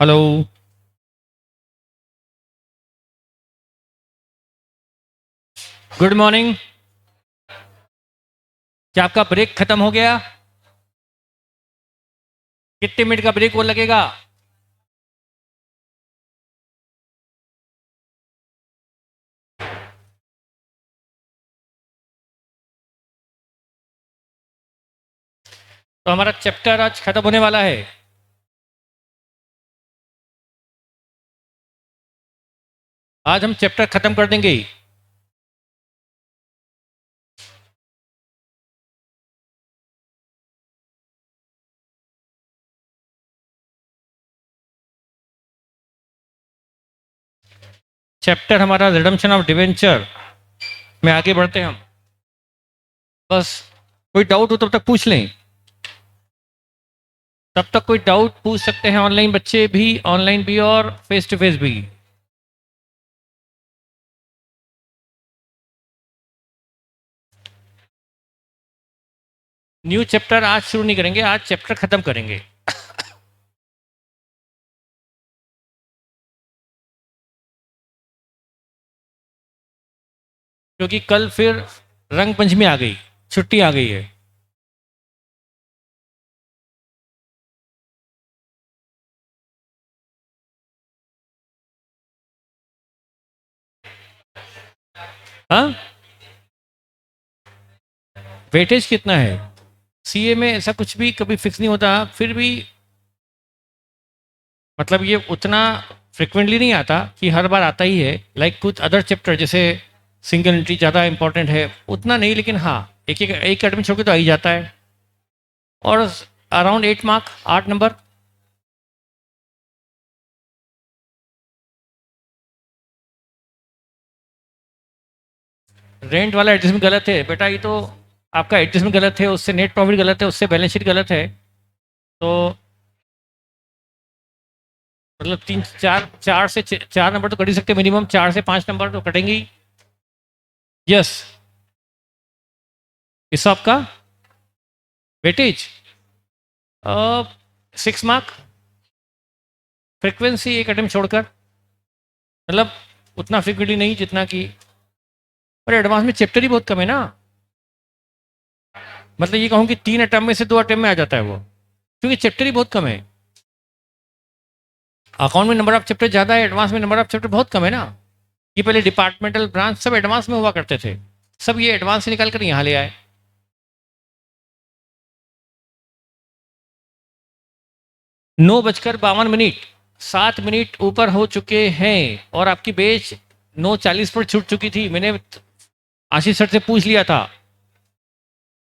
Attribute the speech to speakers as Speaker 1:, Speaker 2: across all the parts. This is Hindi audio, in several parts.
Speaker 1: हेलो। Good morning. क्या आपका ब्रेक खत्म हो गया? कितने मिनट का ब्रेक वो लगेगा? तो हमारा चैप्टर आज खत्म होने वाला है। आज हम चैप्टर खत्म कर देंगे। चैप्टर हमारा रिडम्पशन ऑफ डिवेंचर में आगे बढ़ते हैं हम। बस कोई डाउट हो तब तक पूछ लें। तब तक कोई डाउट पूछ सकते हैं, ऑनलाइन बच्चे भी, ऑनलाइन भी और फेस टू फेस भी। न्यू चैप्टर आज शुरू नहीं करेंगे, आज चैप्टर खत्म करेंगे। क्योंकि कल फिर रंग पंचमी आ गई, छुट्टी आ गई है। हाँ, वेटेज कितना है? सीए में ऐसा कुछ भी कभी फिक्स नहीं होता, फिर भी मतलब ये उतना फ्रिक्वेंटली नहीं आता कि हर बार आता ही है। लाइक कुछ अदर चैप्टर जैसे सिंगल एंट्री ज़्यादा इंपॉर्टेंट है, उतना नहीं, लेकिन हाँ एक एडमिट छोड़ के तो आ ही जाता है। और अराउंड 8 मार्क, 8 नंबर। रेंट वाला एडजस्टमेंट गलत है बेटा, ये तो आपका एडजस्टमेंट गलत है, उससे नेट प्रॉफिट गलत है, उससे बैलेंस शीट गलत है। तो मतलब तीन चार चार से 4 नंबर तो कट ही सकते, मिनिमम 4 से 5 नंबर तो कटेंगे ही। यस। इस आपका वेटेज 6 मार्क, फ्रिक्वेंसी एक अटेम्प्ट छोड़कर, मतलब उतना फ्रिक्वेंटली नहीं जितना कि। पर एडवांस में चैप्टर ही बहुत कम है ना। मतलब ये कहूँ कि 3 अटेम्प्ट में से 2 अटेम्प्ट में आ जाता है वो, क्योंकि चैप्टर ही बहुत कम है। अकाउंट में नंबर ऑफ चैप्टर ज़्यादा है, एडवांस में नंबर ऑफ चैप्टर बहुत कम है ना। ये पहले डिपार्टमेंटल ब्रांच सब एडवांस में हुआ करते थे, सब ये एडवांस से निकाल कर यहाँ ले आए। 9:52, 7 मिनट ऊपर हो चुके हैं और आपकी बेच 9:40 पर छूट चुकी थी। मैंने आशीष सर से पूछ लिया था,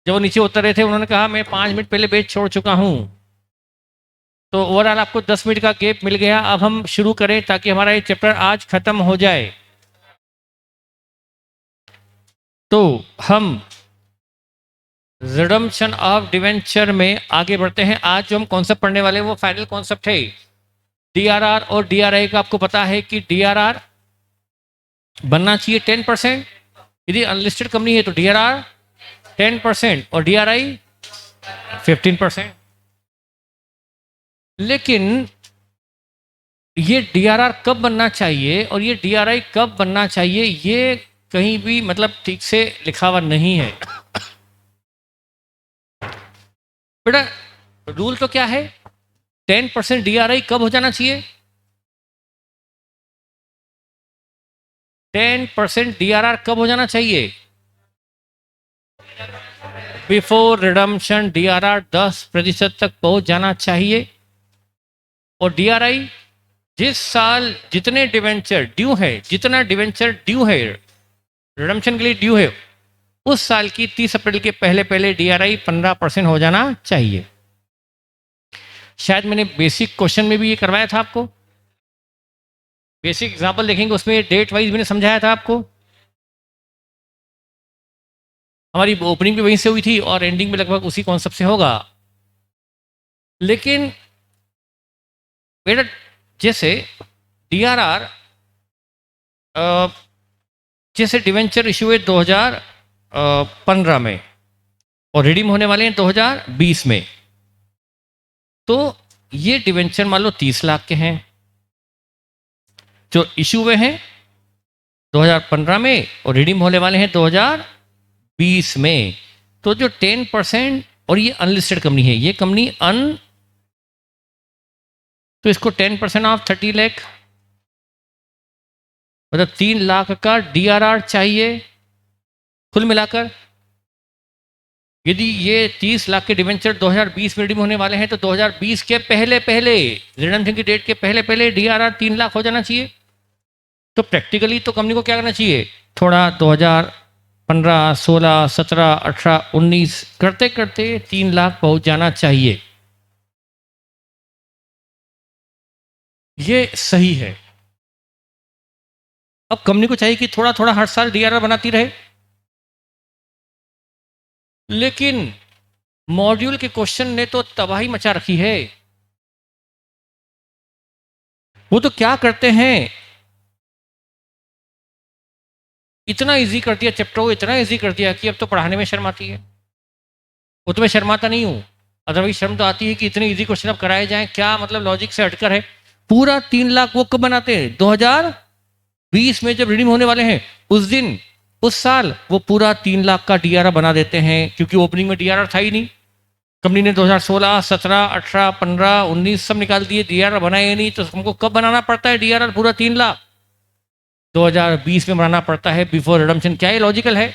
Speaker 1: जब वो नीचे उतर रहे थे, उन्होंने कहा मैं 5 मिनट पहले बेच छोड़ चुका हूँ। तो ओवरऑल आपको 10 मिनट का गैप मिल गया। अब हम शुरू करें ताकि हमारा ये चैप्टर आज खत्म हो जाए। तो हम रिडम्पशन ऑफ डिवेंचर में आगे बढ़ते हैं। आज जो हम कॉन्सेप्ट पढ़ने वाले हैं वो फाइनल कॉन्सेप्ट है डीआरआर और डीआरआई का। आपको पता है कि डीआरआर बनना चाहिए 10%। यदि अनलिस्टेड कंपनी है तो डीआरआर 10% और डीआरआई 15%। लेकिन ये डीआरआर कब बनना चाहिए और ये डीआरआई कब बनना चाहिए, ये कहीं भी मतलब ठीक से लिखा हुआ नहीं है बेटा। रूल तो क्या है? 10% डीआरआई कब हो जाना चाहिए? 10% डीआरआर कब हो जाना चाहिए? बिफोर रिडम्पशन डीआरआर 10% तक पहुंच जाना चाहिए। और डीआरआई जिस साल जितने डिवेंचर ड्यू है, जितना डिवेंचर ड्यू है रिडम्पशन के लिए ड्यू है, उस साल की 30 अप्रैल के पहले पहले डीआरआई 15% हो जाना चाहिए। शायद मैंने बेसिक क्वेश्चन में भी ये करवाया था आपको। बेसिक एग्जाम्पल देखेंगे उसमें डेट वाइज मैंने समझाया था आपको। हमारी ओपनिंग भी वहीं से हुई थी और एंडिंग में लगभग उसी कॉन्सेप्ट से होगा। लेकिन बेटा जैसे डीआरआर, जैसे डिवेंचर इशू है 2015 में और रिडीम होने वाले हैं 2020 में, तो ये डिवेंचर मान लो 30 लाख के हैं जो इशू हुए हैं 2015 में और रिडीम होने वाले हैं 2020 में। तो जो 10%, और ये अनलिस्टेड कंपनी है, ये कंपनी तो इसको 10% ऑफ 30 लाख, मतलब 3 लाख का DRR चाहिए कुल मिलाकर। यदि ये 30 लाख के डिवेंचर 2020 में रिडीम होने वाले हैं तो 2020 के पहले पहले, रिडम्पशन की डेट के पहले पहले DRR 3 लाख हो जाना चाहिए। तो प्रैक्टिकली तो कंपनी को क्या करना चाहिए, थोड़ा 2015, 16, 17, 18, 19 करते करते 3 लाख पहुंच जाना चाहिए। ये सही है। अब कंपनी को चाहिए कि थोड़ा थोड़ा हर साल DRR बनाती रहे, लेकिन मॉड्यूल के क्वेश्चन ने तो तबाही मचा रखी है। वो तो क्या करते हैं, इतना इजी कर दिया चैप्टर को, इतना इजी कर दिया कि अब तो पढ़ाने में शर्म आती है। वो तो मैं शर्माता नहीं हूं, अदरवाइज शर्म तो आती है कि इतने इजी क्वेश्चन अब कराए जाएं, क्या मतलब लॉजिक से हटकर है। पूरा 3 लाख वो कब बनाते हैं, 2020 में जब रिडीम होने वाले हैं उस दिन, उस साल वो पूरा 3 लाख का DRR बना देते हैं, क्योंकि ओपनिंग में DRR था ही नहीं। कंपनी ने 2016, 17, 18, 15, 19 सब निकाल दिए, DRR बनाए नहीं, तो हमको कब बनाना पड़ता है DRR पूरा 3 लाख, 2020 में बनाना पड़ता है बिफोर रिडम्पशन। क्या ये लॉजिकल है?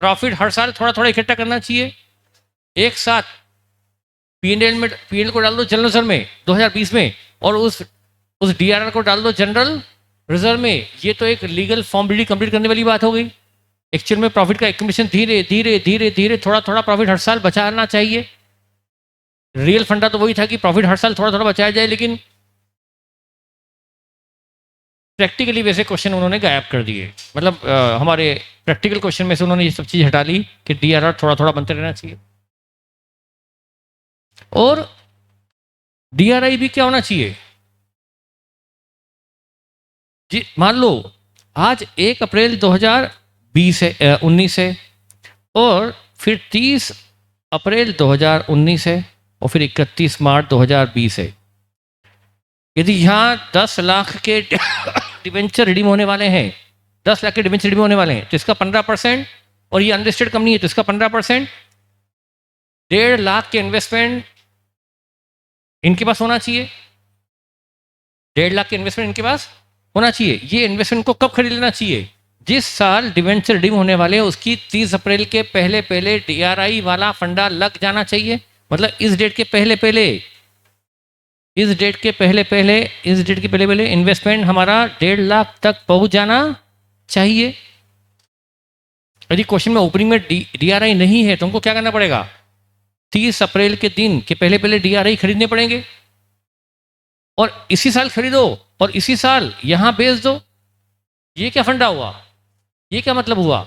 Speaker 1: प्रॉफिट हर साल थोड़ा थोड़ा इकट्ठा करना चाहिए, एक साथ पीएनएल को डाल दो जनरल रिजर्व में 2020 में, और उस DRR को डाल दो जनरल रिजर्व में। ये तो एक लीगल फॉर्मेलिटी कंप्लीट करने वाली बात हो गई। एक्चुअल में प्रॉफिट का एक्यूमुलेशन धीरे धीरे धीरे धीरे थोड़ा थोड़ा प्रॉफिट हर साल बचाना चाहिए। रियल फंडा तो वही था कि प्रॉफिट हर साल थोड़ा थोड़ा बचाया जाए, लेकिन प्रैक्टिकली वैसे क्वेश्चन उन्होंने गायब कर दिए। मतलब हमारे प्रैक्टिकल क्वेश्चन में से उन्होंने ये सब चीज़ हटा ली कि DRR थोड़ा थोड़ा बनते रहना चाहिए। और DRI भी क्या होना चाहिए जी, मान लो आज 1 अप्रैल 2020 है, 19 है, और फिर 30 अप्रैल 2019 है, और फिर 31 मार्च 2020 है। यदि यहाँ 10 लाख के डिवेंचर रिडीम होने वाले हैं, 10 लाख के डिवेंचर रिडीम होने वाले हैं, तो इसका 15%, और ये अनलिस्टेड कंपनी है तो इसका 15%, 1.5 लाख के इन्वेस्टमेंट इनके पास होना चाहिए, 1.5 लाख के इन्वेस्टमेंट इनके पास होना चाहिए। ये इन्वेस्टमेंट को कब खरीद लेना चाहिए, जिस साल डिवेंचर रिडीम होने वाले हैं उसकी 30 अप्रैल के पहले पहले DRI वाला फंडा लग जाना चाहिए। मतलब इस डेट के पहले पहले, इस डेट के पहले पहले, इस डेट के पहले पहले इन्वेस्टमेंट हमारा 1.5 लाख तक पहुंच जाना चाहिए। यदि क्वेश्चन में ओपनिंग में DRI नहीं है तो हमको क्या करना पड़ेगा, 30 अप्रैल के दिन के पहले पहले DRI खरीदने पड़ेंगे, और इसी साल खरीदो और इसी साल यहां बेच दो। ये क्या फंडा हुआ, ये क्या मतलब हुआ?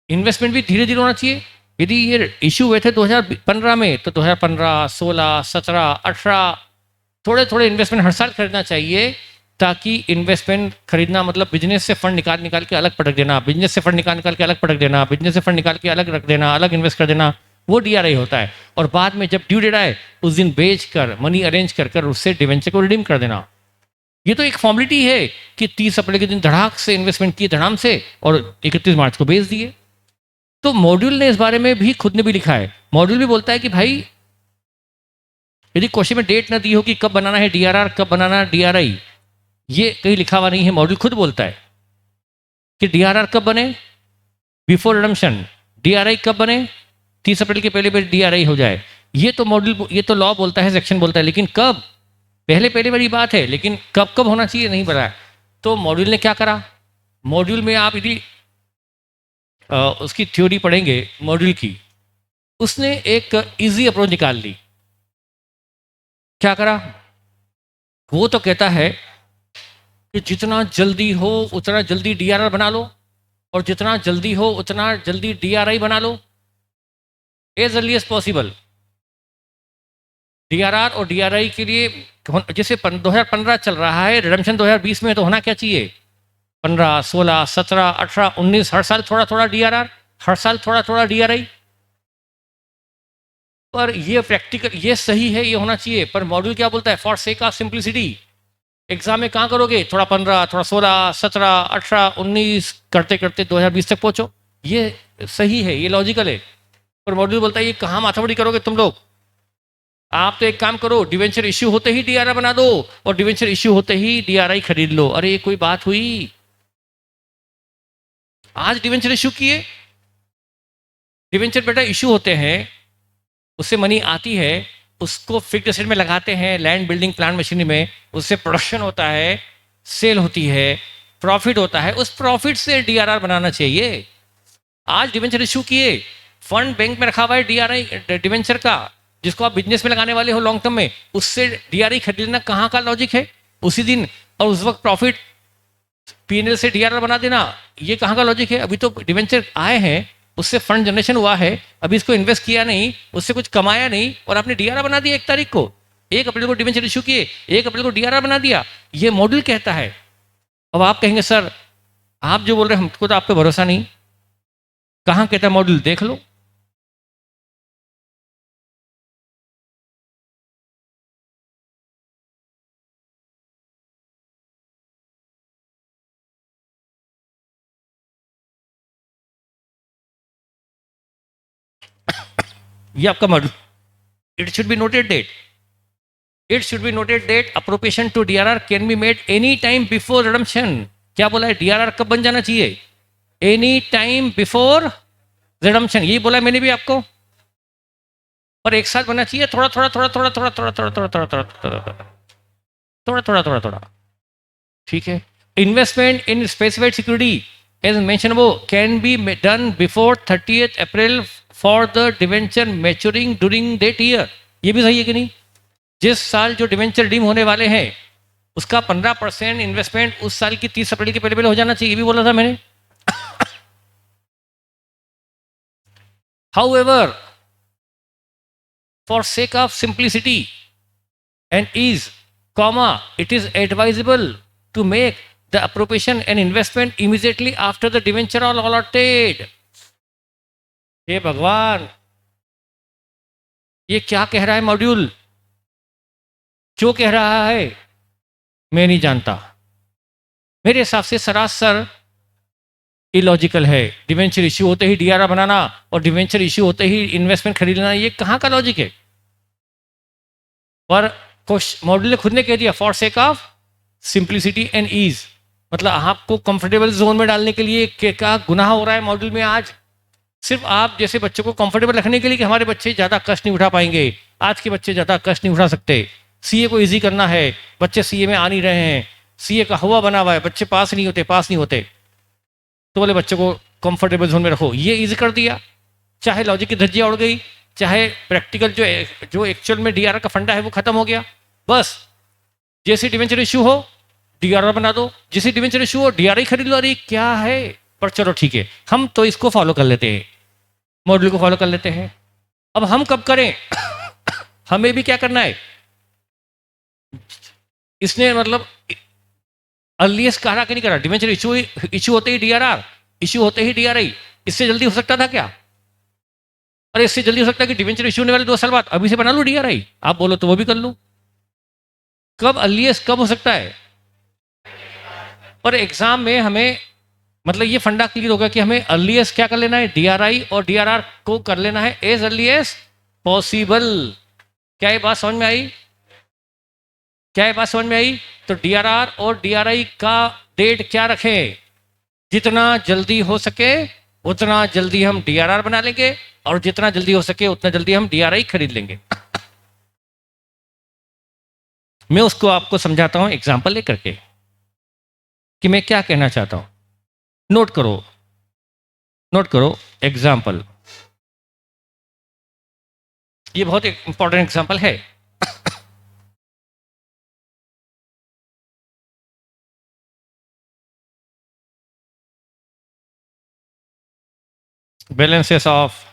Speaker 1: इन्वेस्टमेंट भी धीरे धीरे होना चाहिए। यदि ये इशू हुए थे 2015 में तो 2015, 16, 17, 18 थोड़े थोड़े इन्वेस्टमेंट हर साल खरीदना चाहिए, ताकि इन्वेस्टमेंट खरीदना मतलब बिजनेस से फंड निकाल निकाल के अलग पटक देना, बिजनेस से फंड निकाल निकाल के अलग पटक देना, बिजनेस से फंड निकाल के अलग रख देना, अलग इन्वेस्ट कर देना, वो DRI होता है। और बाद में जब ड्यू डेट आए उस दिन बेच कर मनी अरेंज कर कर उससे डिवेंचर को रिडीम कर देना। ये तो एक फॉर्मेलिटी है कि 30 अप्रैल के दिन धड़ाक से इन्वेस्टमेंट किए धड़ाम से और 31 मार्च को बेच दिए। तो मॉड्यूल ने इस बारे में भी, खुद ने भी लिखा है, मॉड्यूल भी बोलता है कि भाई यदि क्वेश्चन में डेट ना दी हो कि कब बनाना है DRR, कब बनाना है DRI, ये कहीं लिखा हुआ नहीं है। मॉड्यूल खुद बोलता है कि DRR कब बने, बिफोर रिडम्पशन, DRI कब बने, 30 अप्रैल के पहले पहले DRI हो जाए। ये तो मॉड्यूल, ये तो लॉ बोलता है, सेक्शन बोलता है, लेकिन कब, पहले पहले वाली बात है, लेकिन कब कब होना चाहिए नहीं बताया। तो मॉड्यूल ने क्या करा, मॉड्यूल में आप यदि उसकी थ्योरी पढ़ेंगे मॉड्यूल की, उसने एक इजी अप्रोच निकाल ली। क्या करा, वो तो कहता है कि जितना जल्दी हो उतना जल्दी DRR बना लो, और जितना जल्दी हो उतना जल्दी DRI बना लो, as early as possible. DRR और DRI के लिए जैसे 2015 चल रहा है, रिडम्पशन 2020 में, तो होना क्या चाहिए, 15, 16, 17, 18, 19 हर साल थोड़ा थोड़ा DRR, हर साल थोड़ा थोड़ा DRI। पर ये प्रैक्टिकल, ये सही है, ये होना चाहिए, पर मॉड्यूल क्या बोलता है? For sake of simplicity. Exam में कहाँ करोगे? थोड़ा 15, थोड़ा 16, 17, 18, 19 करते करते 2020 तक पहुंचो। ये सही है, ये लॉजिकल है। पर मॉड्यूल बोलता है ये कहाँ माथापड़ी करोगे तुम लोग? आप तो एक काम करो, डिवेंचर इश्यू होते ही डीआरआई बना दो और डिवेंचर इश्यू होते ही डीआरआई खरीद लो। अरे ये कोई बात हुई? आज डिवेंचर इश्यू किए, डिवेंचर बेटा इश्यू होते हैं, उससे मनी आती है, उसको फिक्स्ड एसेट में लगाते हैं, लैंड बिल्डिंग प्लांट मशीनरी में, उससे प्रोडक्शन होता है, सेल होती है, प्रॉफिट होता है, उस प्रॉफिट से डीआरआर बनाना चाहिए। आज डिवेंचर इश्यू किए, फंड बैंक में रखा हुआ है डीआरआई डिवेंचर का, जिसको आप बिजनेस में लगाने वाले हो लॉन्ग टर्म में, उससे डीआरआई खरीद लेना कहाँ का लॉजिक है? उसी दिन और उस वक्त प्रॉफिट पीएनएल से डीआरआर बना देना, ये कहाँ का लॉजिक है? अभी तो डिवेंचर आए हैं, उससे फंड जनरेशन हुआ है, अभी इसको इन्वेस्ट किया नहीं, उससे कुछ कमाया नहीं, और आपने डीआरआर बना दिया 1 तारीख को, 1 अप्रैल को डिवेंचर इशू किए, 1 अप्रैल को डीआरआर बना दिया। ये मॉडल कहता है। अब आप कहेंगे सर आप जो बोल रहे हैं हमको तो आप पे भरोसा नहीं, कहाँ कहता है मॉडल? देख लो। ये आपका model, it should be noted that, it should be noted that appropriation to DRR can be made any time before redemption. क्या बोला है? डीआरआर कब बन जाना चाहिए? एनी टाइम बिफोर रिडम्पशन, यही बोला मैंने भी आपको। और एक साथ बनना चाहिए, थोड़ा थोड़ा थोड़ा थोड़ा थोड़ा थोड़ा थोड़ा थोड़ा थोड़ा थोड़ा थोड़ा थोड़ा थोड़ा थोड़ा, ठीक है। Investment in specified security as mention वो can be done before 30th April for the debenture maturing during that year. ये भी सही है कि नहीं? जिस साल जो डिवेंचर डीम होने वाले हैं उसका 15% इन्वेस्टमेंट उस साल की 30 अप्रैल के पहले पहले हो जाना चाहिए, ये भी बोला था मैंने। However, for sake of simplicity and ease, comma, it is advisable to make the appropriation and investment immediately after the debenture are allotted। हे भगवान, ये क्या कह रहा है मॉड्यूल? क्यों कह रहा है मैं नहीं जानता। मेरे हिसाब से सरासर इलॉजिकल है। डिवेंचर इश्यू होते ही डीआरआर बनाना और डिवेंचर इश्यू होते ही इन्वेस्टमेंट खरीद लेना, ये कहाँ का लॉजिक है? पर मॉड्यूल ने खुद ने कह दिया for sake of simplicity and ease, मतलब आपको कंफर्टेबल जोन में डालने के लिए क्या गुनाह हो रहा है मॉड्यूल में आज? सिर्फ आप जैसे बच्चों को कंफर्टेबल रखने के लिए कि हमारे बच्चे ज़्यादा कष्ट नहीं उठा पाएंगे। आज के बच्चे ज़्यादा कष्ट नहीं उठा सकते, सीए को इजी करना है, बच्चे सीए में आ नहीं रहे हैं, सीए का हवा बना हुआ है, बच्चे पास नहीं होते, तो बोले बच्चों को कंफर्टेबल जोन में रखो, ये इजी कर दिया। चाहे लॉजिक की धज्जियाँ उड़ गई, चाहे प्रैक्टिकल जो एक्चुअल में डीआरआर का फंडा है वो खत्म हो गया। बस जैसे डिवेंचर इशू हो डीआरआर बना दो, जैसे डिवेंचर इशू हो डीआरआई खरीद लो। अरे क्या है? पर चलो ठीक है, हम तो इसको फॉलो कर लेते हैं, मॉडल को फॉलो कर लेते हैं। अब हम कब करें? हमें भी क्या करना है? इसने मतलब अर्लीस्ट कहा कि नहीं करा? डिवेंचर इशू होते ही डीआरआर, इशू होते ही डीआरआई, इससे जल्दी हो सकता था क्या? अरे इससे जल्दी हो सकता है कि डिवेंचर इशू होने वाले 2 साल बाद अभी से बना लो डीआरआई, आप बोलो तो वो भी कर लो। कब अर्लीस्ट कब हो सकता है? और एग्जाम में हमें मतलब ये फंडा क्लियर होगा कि हमें अर्लीस्ट क्या कर लेना है? डीआरआई और डीआरआर को कर लेना है एज अर्लीस्ट पॉसिबल। क्या ये बात समझ में आई? क्या ये बात समझ में आई? तो डीआरआर और डीआरआई का डेट क्या रखें? जितना जल्दी हो सके उतना जल्दी हम डीआरआर बना लेंगे, और जितना जल्दी हो सके उतना जल्दी हम डीआरआई खरीद लेंगे। मैं उसको आपको समझाता हूं एग्जाम्पल लेकर के कि मैं क्या कहना चाहता हूं। नोट करो, नोट करो एग्जाम्पल, ये बहुत एक इंपॉर्टेंट एग्जाम्पल है। balances of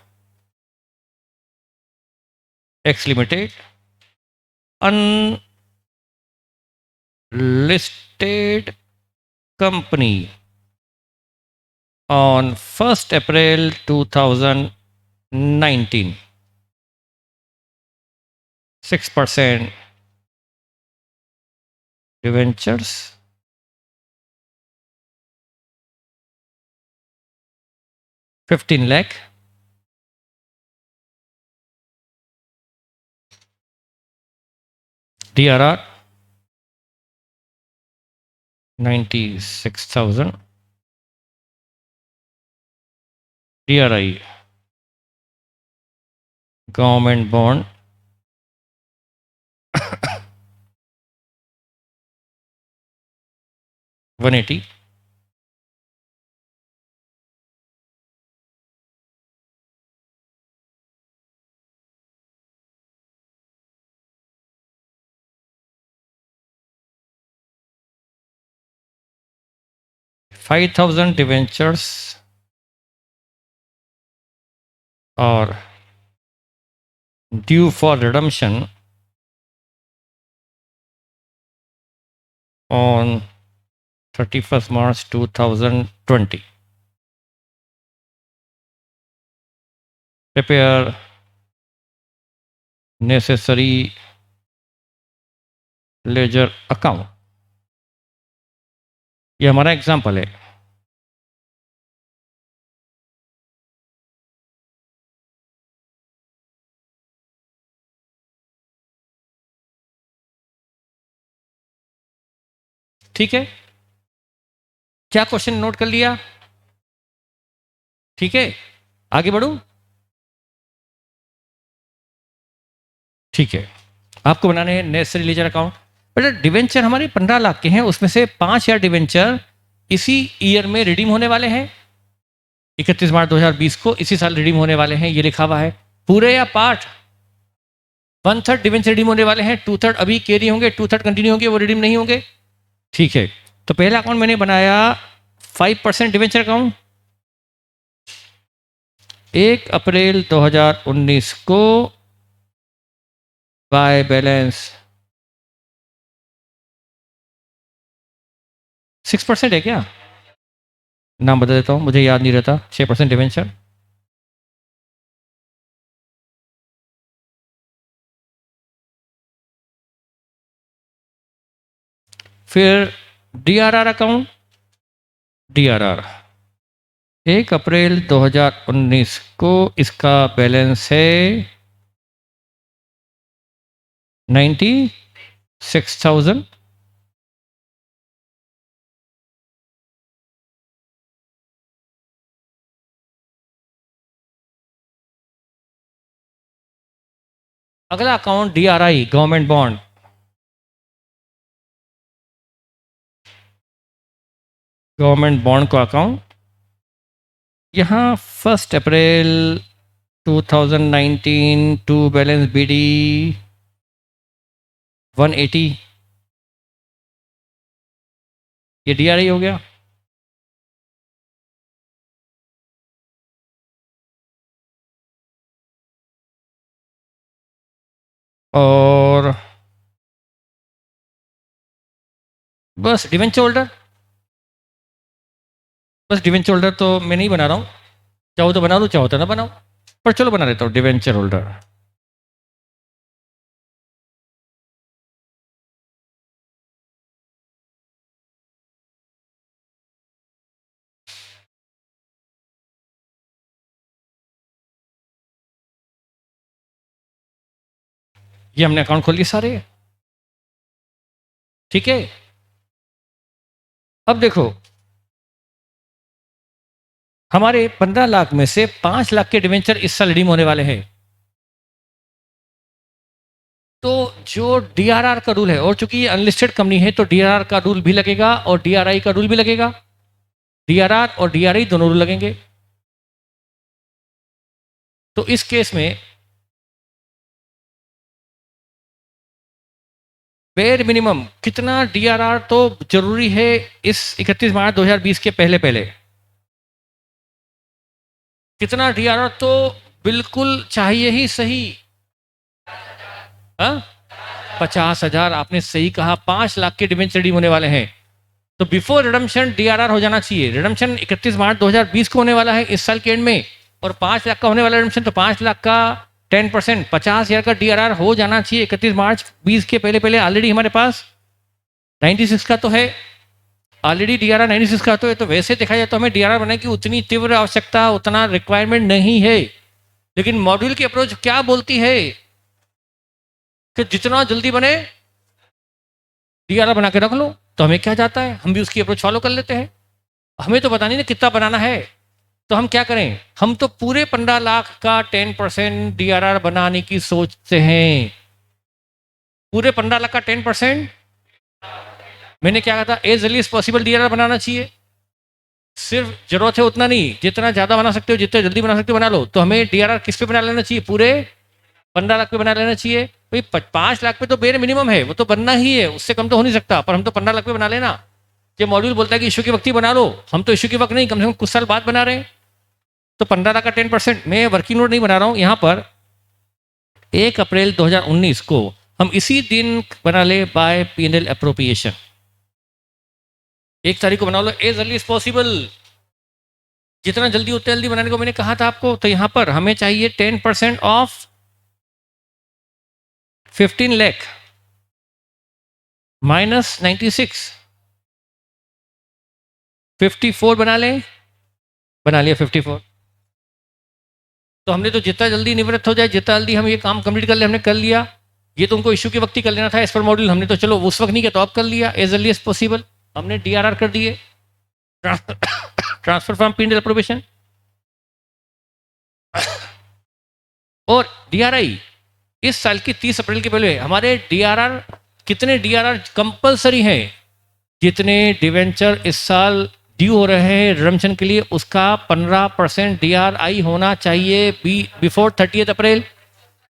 Speaker 1: X Limited, unlisted company on 1st April 2019। 6% debentures, 15 lakh, DRR 96,000, DRI government bond 180, $5,000 debentures और due for redemption on 31st March 2020. Prepare necessary ledger account. ये हमारा एग्जाम्पल है। ठीक है, क्या क्वेश्चन नोट कर लिया? ठीक है, आगे बढ़ूं? ठीक है, आपको बनाने हैं नेसेसरी लेजर अकाउंट। बेटा डिवेंचर हमारे 15 लाख के हैं, उसमें से 5,000 डिवेंचर इसी ईयर में रिडीम होने वाले हैं, 31 मार्च 2020 को इसी साल रिडीम होने वाले हैं, ये लिखा हुआ है। पूरे या पार्ट? 1/3 डिवेंचर रिडीम होने वाले हैं, 2/3 अभी कैरी होंगे, 2/3 कंटिन्यू होंगे, वो रिडीम नहीं होंगे। ठीक है, तो पहला अकाउंट मैंने बनाया 5% डिवेंचर अकाउंट। 1 अप्रैल 2019 को बाय बैलेंस 6% है क्या? नाम बदल देता हूँ, मुझे याद नहीं रहता। 6% डिवेंचर, फिर DRR अकाउंट, DRR 1 अप्रैल 2019 को इसका बैलेंस है 96,000। अगला account DRI government bond, government bond का अकाउंट यहाँ 1 अप्रैल 2019 टू बैलेंस BD 180, ये DRI हो गया। और बस डिवेंचर होल्डर, बस डिवेंचर होल्डर तो मैं नहीं बना रहा हूँ, चाहो तो बना दो, चाहो तो ना बनाओ, पर चलो बना देता हूँ डिवेंचर होल्डर। ये हमने अकाउंट खोल लिए सारे। ठीक है, अब देखो हमारे 15 लाख में से 5 लाख के डिवेंचर इस साल रिडीम होने वाले हैं, तो जो DRR का रूल है, और चूंकि ये अनलिस्टेड कंपनी है तो DRR का रूल भी लगेगा और DRI का रूल भी लगेगा। DRR और DRI दोनों रूल लगेंगे। तो इस केस में बेयर मिनिमम कितना DRR तो जरूरी है इस 31 मार्च 2020 के पहले पहले? कितना DRR तो बिल्कुल चाहिए ही सही। 50,000, आपने सही कहा। 5 लाख के डिवेंचर रिडीम होने वाले हैं, तो बिफोर रिडम्पशन DRR हो जाना चाहिए। रिडम्पशन 31 मार्च 2020 को होने वाला है इस साल के एंड में, और 5 लाख का होने वाला रिडम्पशन, तो 5 लाख का 10%, 50,000 का DRR हो जाना चाहिए 31 मार्च 20 के पहले पहले। ऑलरेडी हमारे पास 96 का तो है, ऑलरेडी DRR 96 का तो है। तो वैसे देखा जाए तो हमें DRR बनाने की उतनी तीव्र आवश्यकता, उतना रिक्वायरमेंट नहीं है। लेकिन मॉड्यूल की अप्रोच क्या बोलती है कि जितना जल्दी बने DRR बना के रख लो। तो हमें क्या जाता है, हम भी उसकी अप्रोच फॉलो कर लेते हैं। हमें तो पता नहीं ना कितना बनाना है, तो हम क्या करें, हम तो पूरे 15 लाख का 10% DRR बनाने की सोचते हैं। पूरे 15 लाख का 10%। मैंने क्या कहा था, as early as possible DRR बनाना चाहिए। सिर्फ जरूरत है उतना नहीं, जितना ज्यादा बना सकते हो, जितना जल्दी बना सकते हो बना लो। तो हमें DRR किस पे बना लेना चाहिए, पूरे 15 लाख पे बना लेना चाहिए। भाई 5 लाख पे तो बेर मिनिमम है, वो तो बनना ही है, उससे कम तो हो नहीं सकता। पर हम तो 15 लाख पे बना लेना। ये मॉड्यूल बोलता है कि इशू के वक्त ही बना लो, हम तो इशू के वक्त नहीं, कम से कम कुछ साल बाद बना रहे हैं। तो 15 लाख का 10%, मैं वर्किंग नोट नहीं बना रहा हूं यहां पर। 1 अप्रैल 2019 को हम इसी दिन बना ले बाय P&L अप्रोप्रिएशन। 1 तारीख को बना लो, एज अर्ली एज पॉसिबल, जितना जल्दी उतना जल्दी बनाने को मैंने कहा था आपको। तो यहां पर हमें चाहिए 10% ऑफ 15 लाख माइनस 96, 54 बना लें, बना लिया 54। तो हमने तो जितना जल्दी निवृत्त हो जाए, जितना जल्दी हम ये काम कंप्लीट कर ले, हमने कर लिया। ये तो उनको इशू के वक्त ही कर लेना था एज पर मॉड्यूल, हमने तो चलो उस वक्त नहीं किया तो अब कर लिया एज अर्ली एज पॉसिबल। हमने DRR कर दिए, ट्रांसफर फ्रॉम P&L अप्रोवेशन। और DRI इस साल की 30 अप्रैल के पहले हमारे DRR, कितने DRR कंपलसरी हैं, जितने डिवेंचर इस साल ड्यू हो रहे हैं रिडम्पशन के लिए, उसका 15% DRI होना चाहिए बिफोर 30 अप्रैल।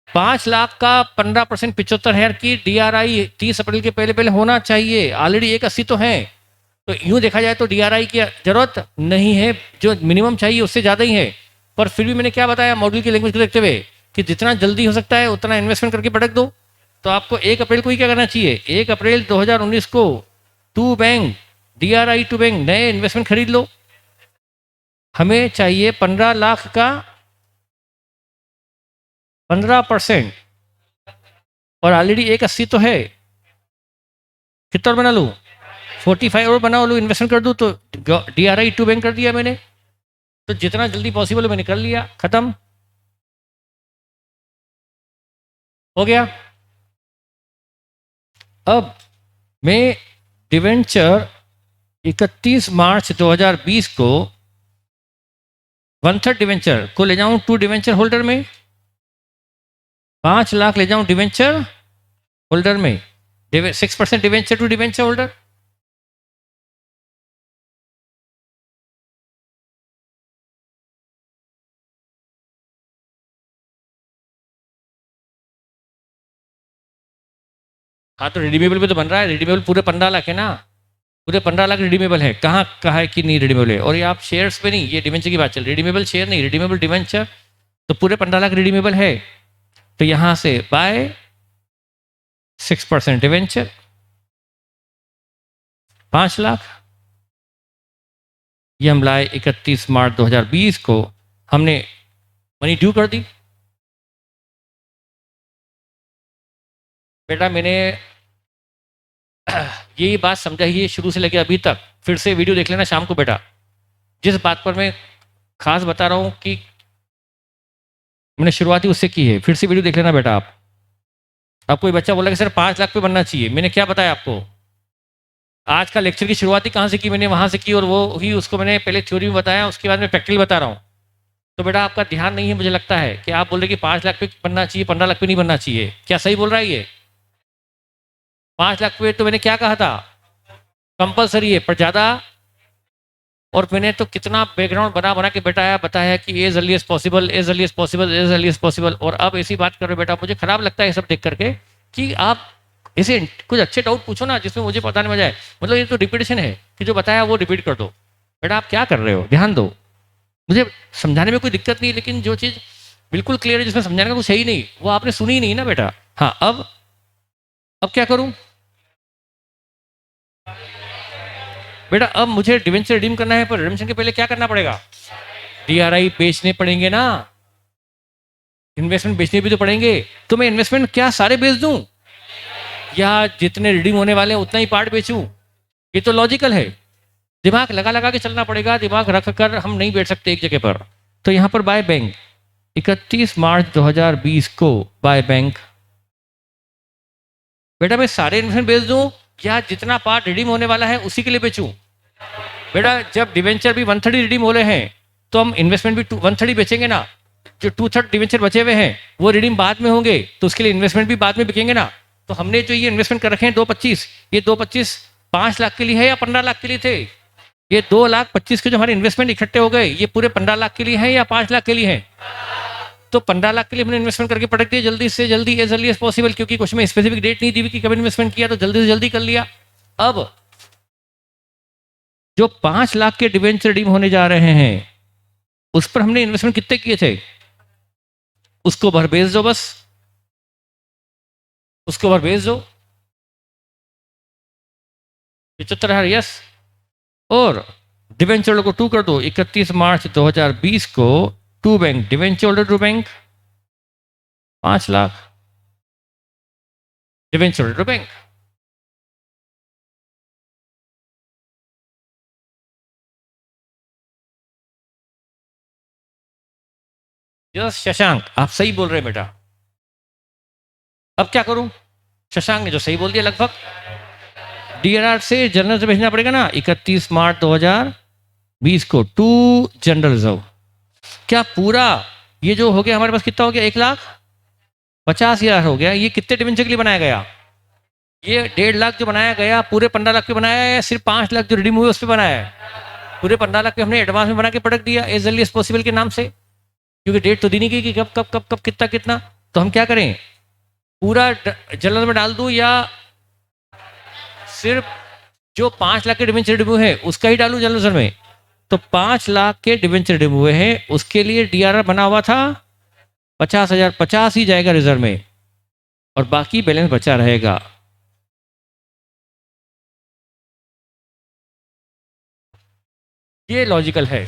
Speaker 1: 5 लाख का 15% 75,000 की DRI 30 अप्रैल के पहले पहले होना चाहिए। ऑलरेडी 180 तो है, तो यूं देखा जाए तो DRI की जरूरत नहीं है, जो मिनिमम चाहिए उससे ज़्यादा ही है। पर फिर भी मैंने क्या बताया मॉड्यूल की लैंग्वेज को देखते हुए, कि जितना जल्दी हो सकता है उतना इन्वेस्टमेंट करके पटक दो। तो आपको 1 अप्रैल को ही क्या करना चाहिए, 1 अप्रैल 2019 को to bank DRI to bank नए इन्वेस्टमेंट खरीद लो। हमें चाहिए 15 लाख का 15%, और ऑलरेडी 180 तो है। कितना और बना लूँ, 45 और बना लो, इन्वेस्टमेंट कर दूँ। तो DRI टू बैंक कर दिया मैंने। तो जितना जल्दी पॉसिबल हो मैंने कर लिया, खत्म हो गया। अब मैं डिवेंचर 31 मार्च 2020 को 1/3 डिवेंचर को ले जाऊं टू डिवेंचर होल्डर में, 5 लाख ले जाऊं डिवेंचर होल्डर में, 6% डिवेंचर टू डिवेंचर होल्डर। हाँ तो रिडीमेबल पे तो बन रहा है, रिडीमेबल पूरे 15 लाख है ना, पूरे 15 लाख रिडीमेबल है। कहाँ कहा है कि नहीं रिडीमेबल है, और ये आप शेयर्स पे नहीं, ये डिवेंचर की बात चल, रिडीमेबल शेयर नहीं, रिडीमेबल डिवेंचर। तो पूरे 15 लाख रिडीमेबल है। तो यहां से बाय 6% डिवेंचर 5 लाख, ये हम लाए 31 मार्च 2020 को, हमने मनी ड्यू कर दी। बेटा मैंने यही बात समझाइए शुरू से लेकर अभी तक, फिर से वीडियो देख लेना शाम को बेटा। जिस बात पर मैं खास बता रहा हूं कि मैंने शुरुआती उससे की है, फिर से वीडियो देख लेना बेटा। आप कोई बच्चा बोला कि सर 5 लाख पे बनना चाहिए, मैंने क्या बताया आपको, आज का लेक्चर की शुरुआती कहाँ से की, मैंने वहां से की, और वो ही उसको मैंने पहले थ्योरी में बताया, उसके बाद मैं प्रैक्टिकल बता रहा हूँ। तो बेटा आपका ध्यान नहीं है, मुझे लगता है कि आप बोल रहे कि 5 लाख पे बनना चाहिए, 15 लाख पे नहीं बनना चाहिए। क्या सही बोल रहा है ये, 5 लाख पे तो मैंने क्या कहा था, कंपलसरी है, पर ज्यादा। और मैंने तो कितना बैकग्राउंड बना बना के बताया कि as early as possible, as early as possible, as early as possible. और अब ऐसी बात कर रहे हो बेटा, मुझे खराब लगता है ये सब देख करके, कि आप ऐसे कुछ अच्छे डाउट पूछो ना जिसमें मुझे बताने में जाए। मतलब ये तो रिपीटेशन है कि जो बताया वो रिपीट कर दो। बेटा आप क्या कर रहे हो, ध्यान दो। मुझे समझाने में कोई दिक्कत नहीं, लेकिन जो चीज़ बिल्कुल क्लियर है, जिसमें समझाने का कुछ है ही नहीं, वो आपने सुनी ही नहीं ना बेटा। हाँ अब क्या करूं बेटा, अब मुझे डिवेंचर रिडीम करना है, पर रिडीम्शन के पहले क्या करना पड़ेगा, DRI बेचने पड़ेंगे ना। इन्वेस्टमेंट बेचने भी तो पड़ेंगे, तो मैं इन्वेस्टमेंट क्या सारे बेच दूं या जितने रिडीम होने वाले हैं उतना ही पार्ट बेचूं? ये तो लॉजिकल है। दिमाग लगा लगा के चलना पड़ेगा, दिमाग रख कर हम नहीं बैठ सकते एक जगह पर। तो यहां पर बाय बैंक 31 मार्च 2020 को बाय बैंक, बेटा मैं सारे इन्वेस्टमेंट बेच दूं या जितना पार्ट रिडीम होने वाला है उसी के लिए बेचूं? बेटा जब डिवेंचर भी 130 रिडीम हो रहे हैं तो हम इन्वेस्टमेंट भी 130 बेचेंगे ना। जो 2/3 डिवेंचर बचे हुए हैं वो रिडीम बाद में होंगे, तो उसके लिए इन्वेस्टमेंट भी बाद में बिकेंगे ना। तो हमने जो ये इन्वेस्टमेंट कर रखे हैं 225, ये 225 5 लाख के लिए है या 15 लाख के लिए थे? ये 2,25,000 के जो हमारे इन्वेस्टमेंट इकट्ठे हो गए ये पूरे 15 लाख के लिए है या 5 लाख के लिए है? तो 15 लाख के लिए हमने इन्वेस्टमेंट करके पटक दिया जल्दी से जल्दी, एज अर्ली एज पॉसिबल, क्योंकि कुछ में स्पेसिफिक डेट नहीं दी हुई कि कब इन्वेस्टमेंट किया, तो जल्दी से जल्दी कर लिया। अब जो 5 लाख के डिवेंचर रिडीम होने जा रहे हैं उस पर हमने इन्वेस्टमेंट कितने किए थे? उसको भर भेज दो, बस उसको भर भेज दो 75,000, यस। और डिवेंचर होल्डर को 2 कर दो, 31 मार्च 2020 को 2 bank debenture holder 2 bank 5 lakh debenture holder 2 bank. Yes Shashank, आप सही बोल रहे हैं बेटा। अब क्या करूं? शशांक ने जो सही बोल दिया लगभग, डीआरआर से जनरल से भेजना पड़ेगा ना 31 मार्च 2020 को टू जनरल रिजर्व। क्या पूरा ये जो हो गया हमारे पास कितना हो गया? 1,50,000 हो गया। ये कितने डिवेंचर के लिए बनाया गया? ये 1.5 लाख जो बनाया गया पूरे 15 लाख पे बनाया है या सिर्फ 5 लाख जो रिडीम हुए उस पर बनाया है? पूरे 15 लाख पे हमने एडवांस में बना के पटक दिया एज अर्ली एज पॉसिबल के नाम से, क्योंकि डेट तो दी नहीं गई कि कब कब कब कब कितना कितना। तो हम क्या करें, पूरा जनरल में डाल दूं या सिर्फ जो 5 लाख के डिवेंचर रिडीम हुए हैं उसका ही डालूं जनरल में? तो 5 लाख के डिवेंचर रिडीम हुए हैं उसके लिए डीआरआर बना हुआ था 50,000, 50 ही जाएगा रिजर्व में और बाकी बैलेंस बचा रहेगा। ये लॉजिकल है।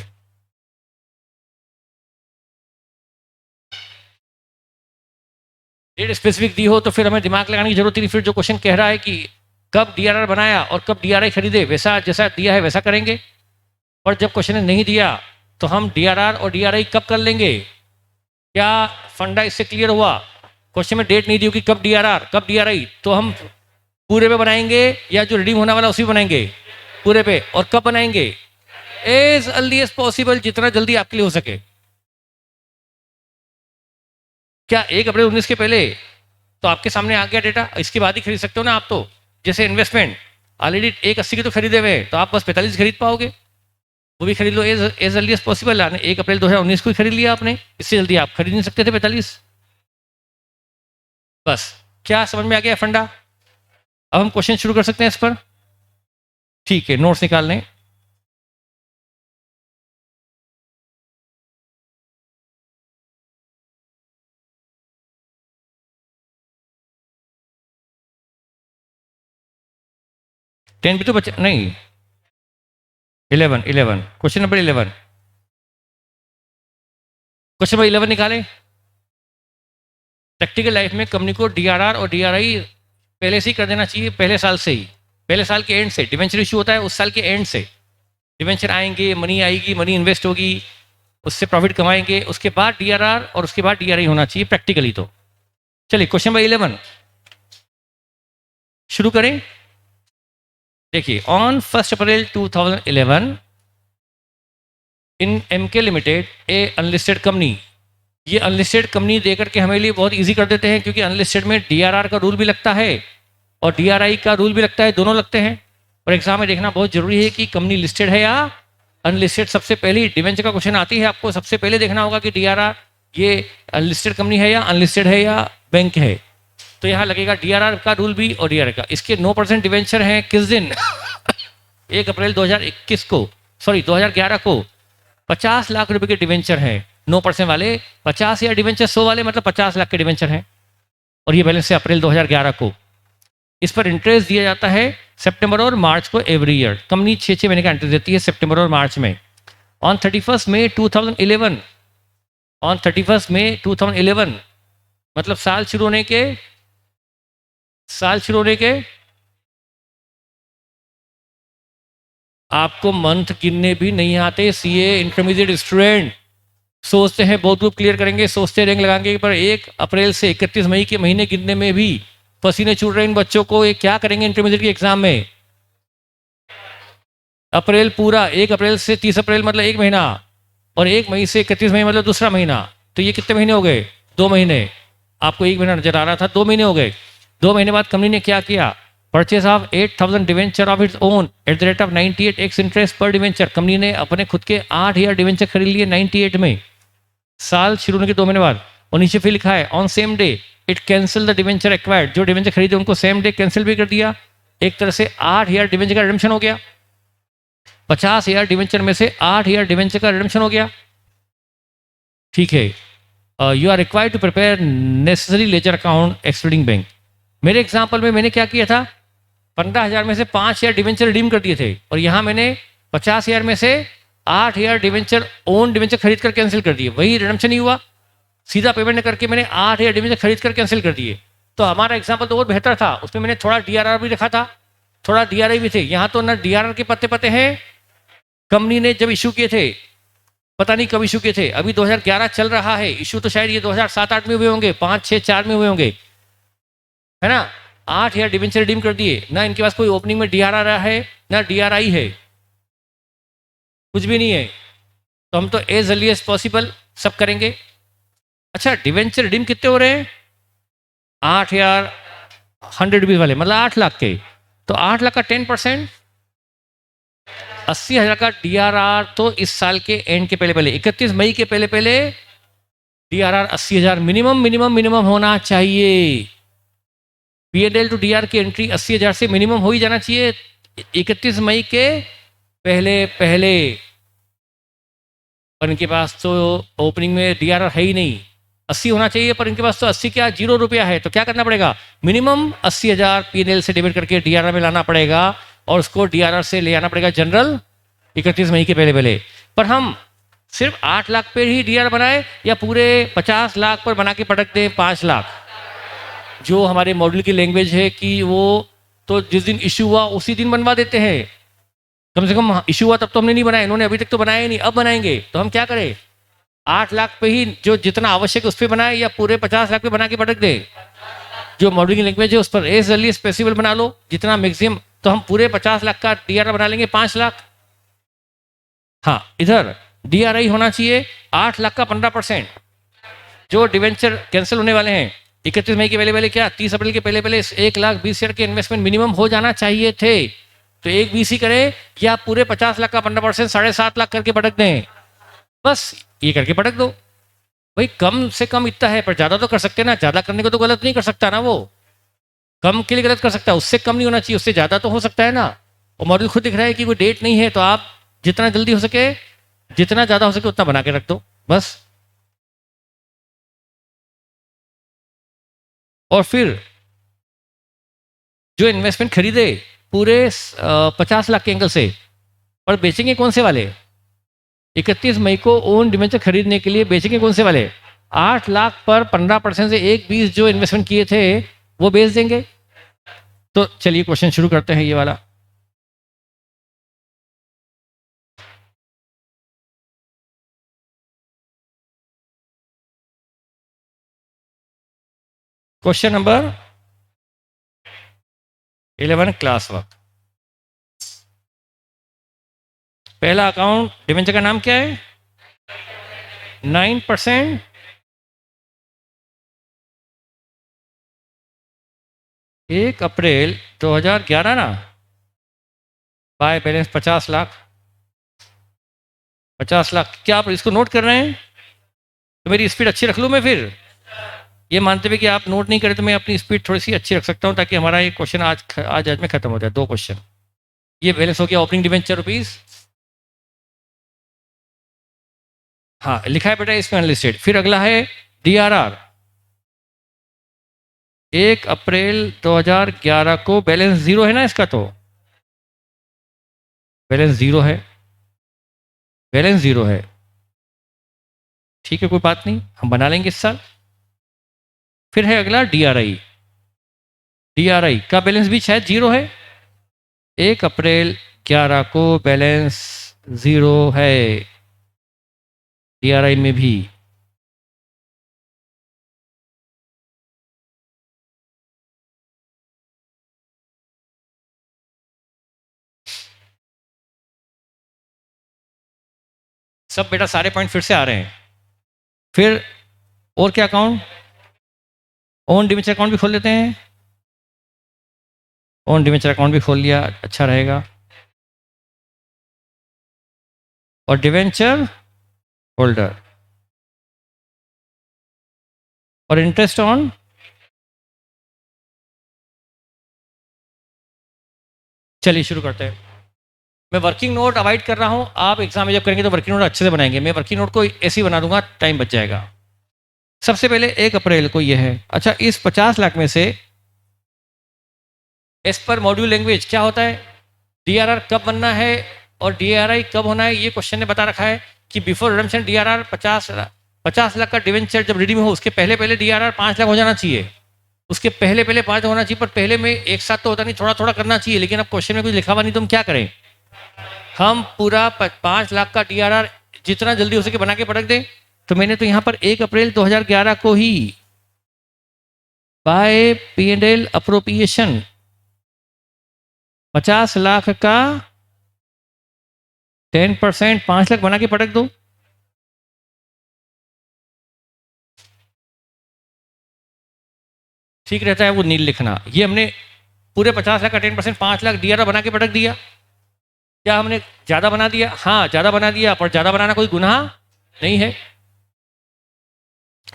Speaker 1: डेट स्पेसिफिक दी हो तो फिर हमें दिमाग लगाने की जरूरत ही नहीं। फिर जो क्वेश्चन कह रहा है कि कब डीआरआर बनाया और कब डीआरआई खरीदे, वैसा जैसा दिया है वैसा करेंगे। और जब क्वेश्चन ने नहीं दिया तो हम डीआरआर और डीआरआई कब कर लेंगे? क्या फंडा इससे क्लियर हुआ? क्वेश्चन में डेट नहीं दी होगी कब डीआरआर कब डीआरआई, तो हम पूरे पे बनाएंगे या जो रिडीम होने वाला उसी बनाएंगे? पूरे पे। और कब बनाएंगे? एज अर्ली एज पॉसिबल, जितना जल्दी आपके लिए हो सके। क्या 1 अप्रैल 2019 के पहले तो आपके सामने आ गया डेटा, इसके बाद ही खरीद सकते हो ना आप? तो जैसे इन्वेस्टमेंट ऑलरेडी 1,80 के तो खरीदे हुए हैं, तो आप बस 45 खरीद पाओगे, वो भी खरीद लो as early as possible. 1 April 2019 को ही खरीद लिया आपने, इससे जल्दी आप खरीद नहीं सकते थे 45। बस, क्या समझ में आ गया फंडा? अब हम क्वेश्चन शुरू कर सकते हैं इस पर। ठीक है, नोट्स निकाल लें। टेन भी तो बचा नहीं, 11 क्वेश्चन नंबर 11, क्वेश्चन नंबर 11 निकालें। प्रैक्टिकल लाइफ में कंपनी को डीआरआर और डीआरआई पहले से ही कर देना चाहिए, पहले साल से ही, पहले साल के एंड से। डिवेंचर इशू होता है उस साल के एंड से, डिवेंचर आएंगे, मनी आएगी, मनी इन्वेस्ट होगी, उससे प्रॉफिट कमाएंगे, उसके बाद डीआरआर और उसके बाद डीआरआई होना चाहिए प्रैक्टिकली। तो चलिए क्वेश्चन नंबर 11 शुरू करें। देखिए, on 1 April 2011 in MK limited a unlisted company, ये अनलिस्टेड कंपनी देकर के हमारे लिए बहुत इजी कर देते हैं, क्योंकि अनलिस्टेड में डीआरआर का रूल भी लगता है और डीआरआई का रूल भी लगता है, दोनों लगते हैं। और एग्जाम में देखना बहुत जरूरी है कि कंपनी लिस्टेड है या अनलिस्टेड। सबसे पहले डिवेंचर का क्वेश्चन आती है, आपको सबसे पहले देखना होगा कि डीआरआर ये लिस्टेड कंपनी है या अनलिस्टेड है या बैंक है। तो यहाँ लगेगा डीआरआर का रूल भी और डीआरआई का। इसके 9% डिवेंचर हैं किस दिन? 1 अप्रैल 2021 को, सॉरी 2011 को 50 लाख रुपए के डिवेंचर हैं 9% वाले। 50 या डिवेंचर 100 वाले, मतलब 50 लाख के डिवेंचर हैं। और ये बैलेंस है अप्रैल 2011 को। इस पर इंटरेस्ट दिया जाता है सितंबर और मार्च को एवरी ईयर। कंपनी 6 महीने का इंटरेस्ट देती है सितंबर और मार्च में। ऑन 31 मई 2011 ऑन 31 मई 2011, मतलब साल शुरू होने के आपको मंथ गिनने भी नहीं आते। सीए इंटरमीडिएट स्टूडेंट सोचते हैं बहुत ग्रुप क्लियर करेंगे, सोचते रैंक लगाएंगे, पर 1 अप्रैल से 31 मई के महीने गिनने में भी पसीने छूट रहे इन बच्चों को। ये क्या करेंगे इंटरमीडिएट के एग्जाम में? अप्रैल पूरा, 1 अप्रैल से 30 अप्रैल मतलब 1 महीना, और 1 मई से 31 मई मतलब दूसरा महीना। तो ये कितने महीने हो गए? 2 महीने। आपको 1 महीना नजर आ रहा था, 2 महीने हो गए। 2 महीने बाद कंपनी ने क्या किया? Purchase of 8,000 debenture of its own eight the rate of 98x interest पर डिवेंचर। कंपनी ने अपने खुद के 8,000 डिवेंचर खरीद लिए 98 में, साल शुरू होने के 2 महीने बाद। और नीचे फिर लिखा है on same day it cancel the debenture acquired. जो डिवेंचर खरीदे उनको सेम डे कैंसिल भी कर दिया। एक तरह से 8,000 डिवेंचर का रिडम्पशन हो गया। 50,000 डिवेंचर में से 8,000 डिवेंचर का रिडम्पशन हो गया। ठीक है, you are required to prepare necessary ledger account excluding bank. मेरे एग्जाम्पल में मैंने क्या किया था? 15,000 में से 5,000 डिवेंचर रिडीम कर दिए थे, और यहाँ मैंने 50,000 में से 8,000 डिवेंचर ओन डिवेंचर खरीद कर कैंसिल कर दिए। वही रिडम्पशन ही हुआ। सीधा पेमेंट करके मैंने 8,000 डिवेंचर खरीद कर कैंसिल कर दिए। तो हमारा एग्जाम्पल तो बहुत बेहतर था, उसमें मैंने थोड़ा डीआरआर भी रखा था, थोड़ा डीआरआई भी थे। यहाँ तो ना डीआरआर के पत्ते पत्ते हैं। कंपनी ने जब इशू किए थे, पता नहीं कब इशू किए थे, अभी 2011 चल रहा है, इशू तो शायद ये 2007-8 में हुए होंगे, 5-6-4 में हुए होंगे, है ना। 8,000 डिवेंचर रिडीम कर दिए ना, इनके पास कोई ओपनिंग में डीआरआर है ना डीआरआई है, कुछ भी नहीं है। तो हम तो एज अर्ली एज पॉसिबल सब करेंगे। अच्छा, डिवेंचर रिडीम कितने हो रहे हैं? 8,000 100 रुपीज वाले, मतलब 8 लाख के। तो 8 लाख का 10%, 80,000 का डीआरआर। तो इस साल के एंड के पहले पहले 31 मई के पहले पहले डीआरआर 80,000 मिनिमम मिनिमम मिनिमम होना चाहिए। पीएनएल टू डीआर की एंट्री 80,000 से मिनिमम हो ही जाना चाहिए 31 मई के पहले पहले। पर इनके पास तो ओपनिंग में डीआरआर है ही नहीं। 80 होना चाहिए, पर इनके पास तो 80 क्या 0 रुपया है। तो क्या करना पड़ेगा? मिनिमम 80,000 पीएनएल से डेबिट करके डीआरआर में लाना पड़ेगा, और उसको डीआरआर से ले आना पड़ेगा जनरल 31 मई के पहले पहले। पर हम सिर्फ 8 लाख पे ही डीआर बनाए, या पूरे 50 लाख पर बना के पटक दें 5 लाख? जो हमारे मॉडल की लैंग्वेज है कि वो तो जिस दिन इशू हुआ उसी दिन बनवा देते हैं। कम से कम इशू हुआ तब तो हमने नहीं बनाया, इन्होंने अभी तक तो बनाया ही नहीं, अब बनाएंगे। तो हम क्या करें? 8 लाख पे ही जो जितना आवश्यक उस पर बनाए, या पूरे 50 लाख पे बना के पटक दे? जो मॉडल की लैंग्वेज है उस पर एज अर्ली स्पेसिबल बना लो जितना मैक्सिमम। तो हम पूरे 50 लाख का डीआर बना लेंगे 5 लाख। हाँ, इधर डीआरआई होना चाहिए 8 लाख का 15%। जो डिवेंचर कैंसिल होने वाले हैं 31 मई के पहले पहले, क्या 30 अप्रैल के पहले पहले 1,20,000 के इन्वेस्टमेंट मिनिमम हो जाना चाहिए थे। तो एक बीसी करें, या पूरे 50 लाख का 15% 7.5 लाख करके पटक दें। बस ये करके पटक दो। भाई कम से कम इतना है, पर ज्यादा तो कर सकते हैं ना। ज्यादा करने को तो गलत नहीं कर सकता ना, वो कम के लिए गलत कर सकता है, उससे कम नहीं होना चाहिए, उससे ज्यादा तो हो सकता है ना। और मॉडल खुद दिख रहा है कि कोई डेट नहीं है, तो आप जितना जल्दी हो सके, जितना ज्यादा हो सके उतना बना के रख दो बस। और फिर जो इन्वेस्टमेंट खरीदे पूरे 50 लाख के एंगल से, और बेचेंगे कौन से वाले? 31 मई को ओन डिवेंचर खरीदने के लिए बेचेंगे कौन से वाले? 8 लाख पर 15% से 1,20 जो इन्वेस्टमेंट किए थे वो बेच देंगे। तो चलिए क्वेश्चन शुरू करते हैं, ये वाला। Question number 11 class work. पहला अकाउंट डिवेंचर का नाम क्या है? 9%। 1 अप्रैल 2011 ना, बाय बैलेंस 50 लाख। 50 लाख, क्या आप इसको नोट कर रहे हैं? तो मेरी स्पीड अच्छी रख लूँ मैं फिर? ये मानते हुए कि आप नोट नहीं करें तो मैं अपनी स्पीड थोड़ी सी अच्छी रख सकता हूँ, ताकि हमारा ये क्वेश्चन आज में खत्म हो जाए। 2 क्वेश्चन। ये बैलेंस हो गया ओपनिंग डिवेंचर रुपीज। हाँ लिखा है बेटा इसमें अनलिस्टेड। फिर अगला है डीआरआर। 1 अप्रैल 2011 को बैलेंस 0 है ना इसका, तो बैलेंस 0 है, बैलेंस 0 है। ठीक है, कोई बात नहीं, हम बना लेंगे इस साल। फिर है अगला डीआरआई। डीआरआई का बैलेंस भी शायद जीरो है। 1 अप्रैल 11 को बैलेंस जीरो है डीआरआई में भी। सब बेटा सारे पॉइंट फिर से आ रहे हैं। फिर और क्या अकाउंट, ओन डिवेंचर अकाउंट भी खोल लेते हैं। ओन डिवेंचर अकाउंट भी खोल लिया, अच्छा रहेगा। और डिवेंचर होल्डर और इंटरेस्ट ऑन, चलिए शुरू करते हैं। मैं वर्किंग नोट अवॉइड कर रहा हूं, आप एग्जाम में जब करेंगे तो वर्किंग नोट अच्छे से बनाएंगे। मैं वर्किंग नोट को ऐसे ही बना दूंगा, टाइम बच जाएगा। सबसे पहले 1 अप्रैल को ये है। अच्छा, इस 50 लाख में से एज पर मॉड्यूल लैंग्वेज क्या होता है, डीआरआर कब बनना है और डीआरआई कब होना है, ये क्वेश्चन ने बता रखा है कि बिफोर रिडम्पशन डीआरआर 50 लाख का डिवेंचर जब रिडीम हो उसके पहले पहले डीआरआर 5 लाख हो जाना चाहिए। उसके पहले पहले 5 होना चाहिए, पर पहले में एक साथ तो होता नहीं, थोड़ा थोड़ा करना चाहिए। लेकिन अब क्वेश्चन में कुछ लिखा हुआ नहीं तो हम क्या करें, हम पूरा 5 लाख का डीआरआर जितना जल्दी हो सके बना के पटक दें। तो मैंने तो यहाँ पर 1 अप्रैल 2011 को ही बाय P&L अप्रोप्रिएशन 50 लाख का 10% 5 लाख बना के पटक दो। ठीक रहता है वो नील लिखना। ये हमने पूरे 50 लाख का 10% 5 लाख डीआरआर बना के पटक दिया। क्या हमने ज्यादा बना दिया? हाँ ज्यादा बना दिया, पर ज्यादा बनाना कोई गुनाह नहीं है।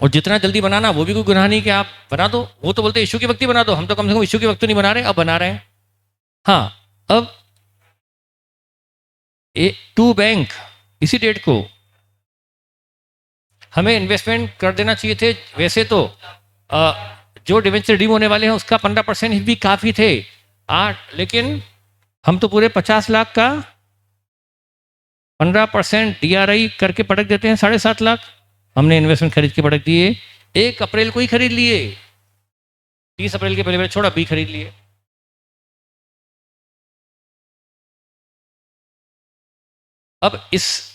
Speaker 1: और जितना जल्दी बनाना वो भी कोई गुनाह नहीं कि आप बना दो। वो तो बोलते इशू के वक्त ही बना दो, हम तो कम से कम इशू के वक्त तो नहीं बना रहे, अब बना रहे हैं। हाँ, अब टू बैंक इसी डेट को हमें इन्वेस्टमेंट कर देना चाहिए थे। वैसे तो जो डिवेंचर रिडीम होने वाले हैं उसका 15% भी काफ़ी थे 8, लेकिन हम तो पूरे 50 लाख का 15% डीआरआई करके पटक देते हैं। 7.5 लाख हमने इन्वेस्टमेंट खरीद के पटक दिए। 1 अप्रैल को ही खरीद लिए, 30 अप्रैल के पहले पहले छोड़ा, अभी खरीद लिए। अब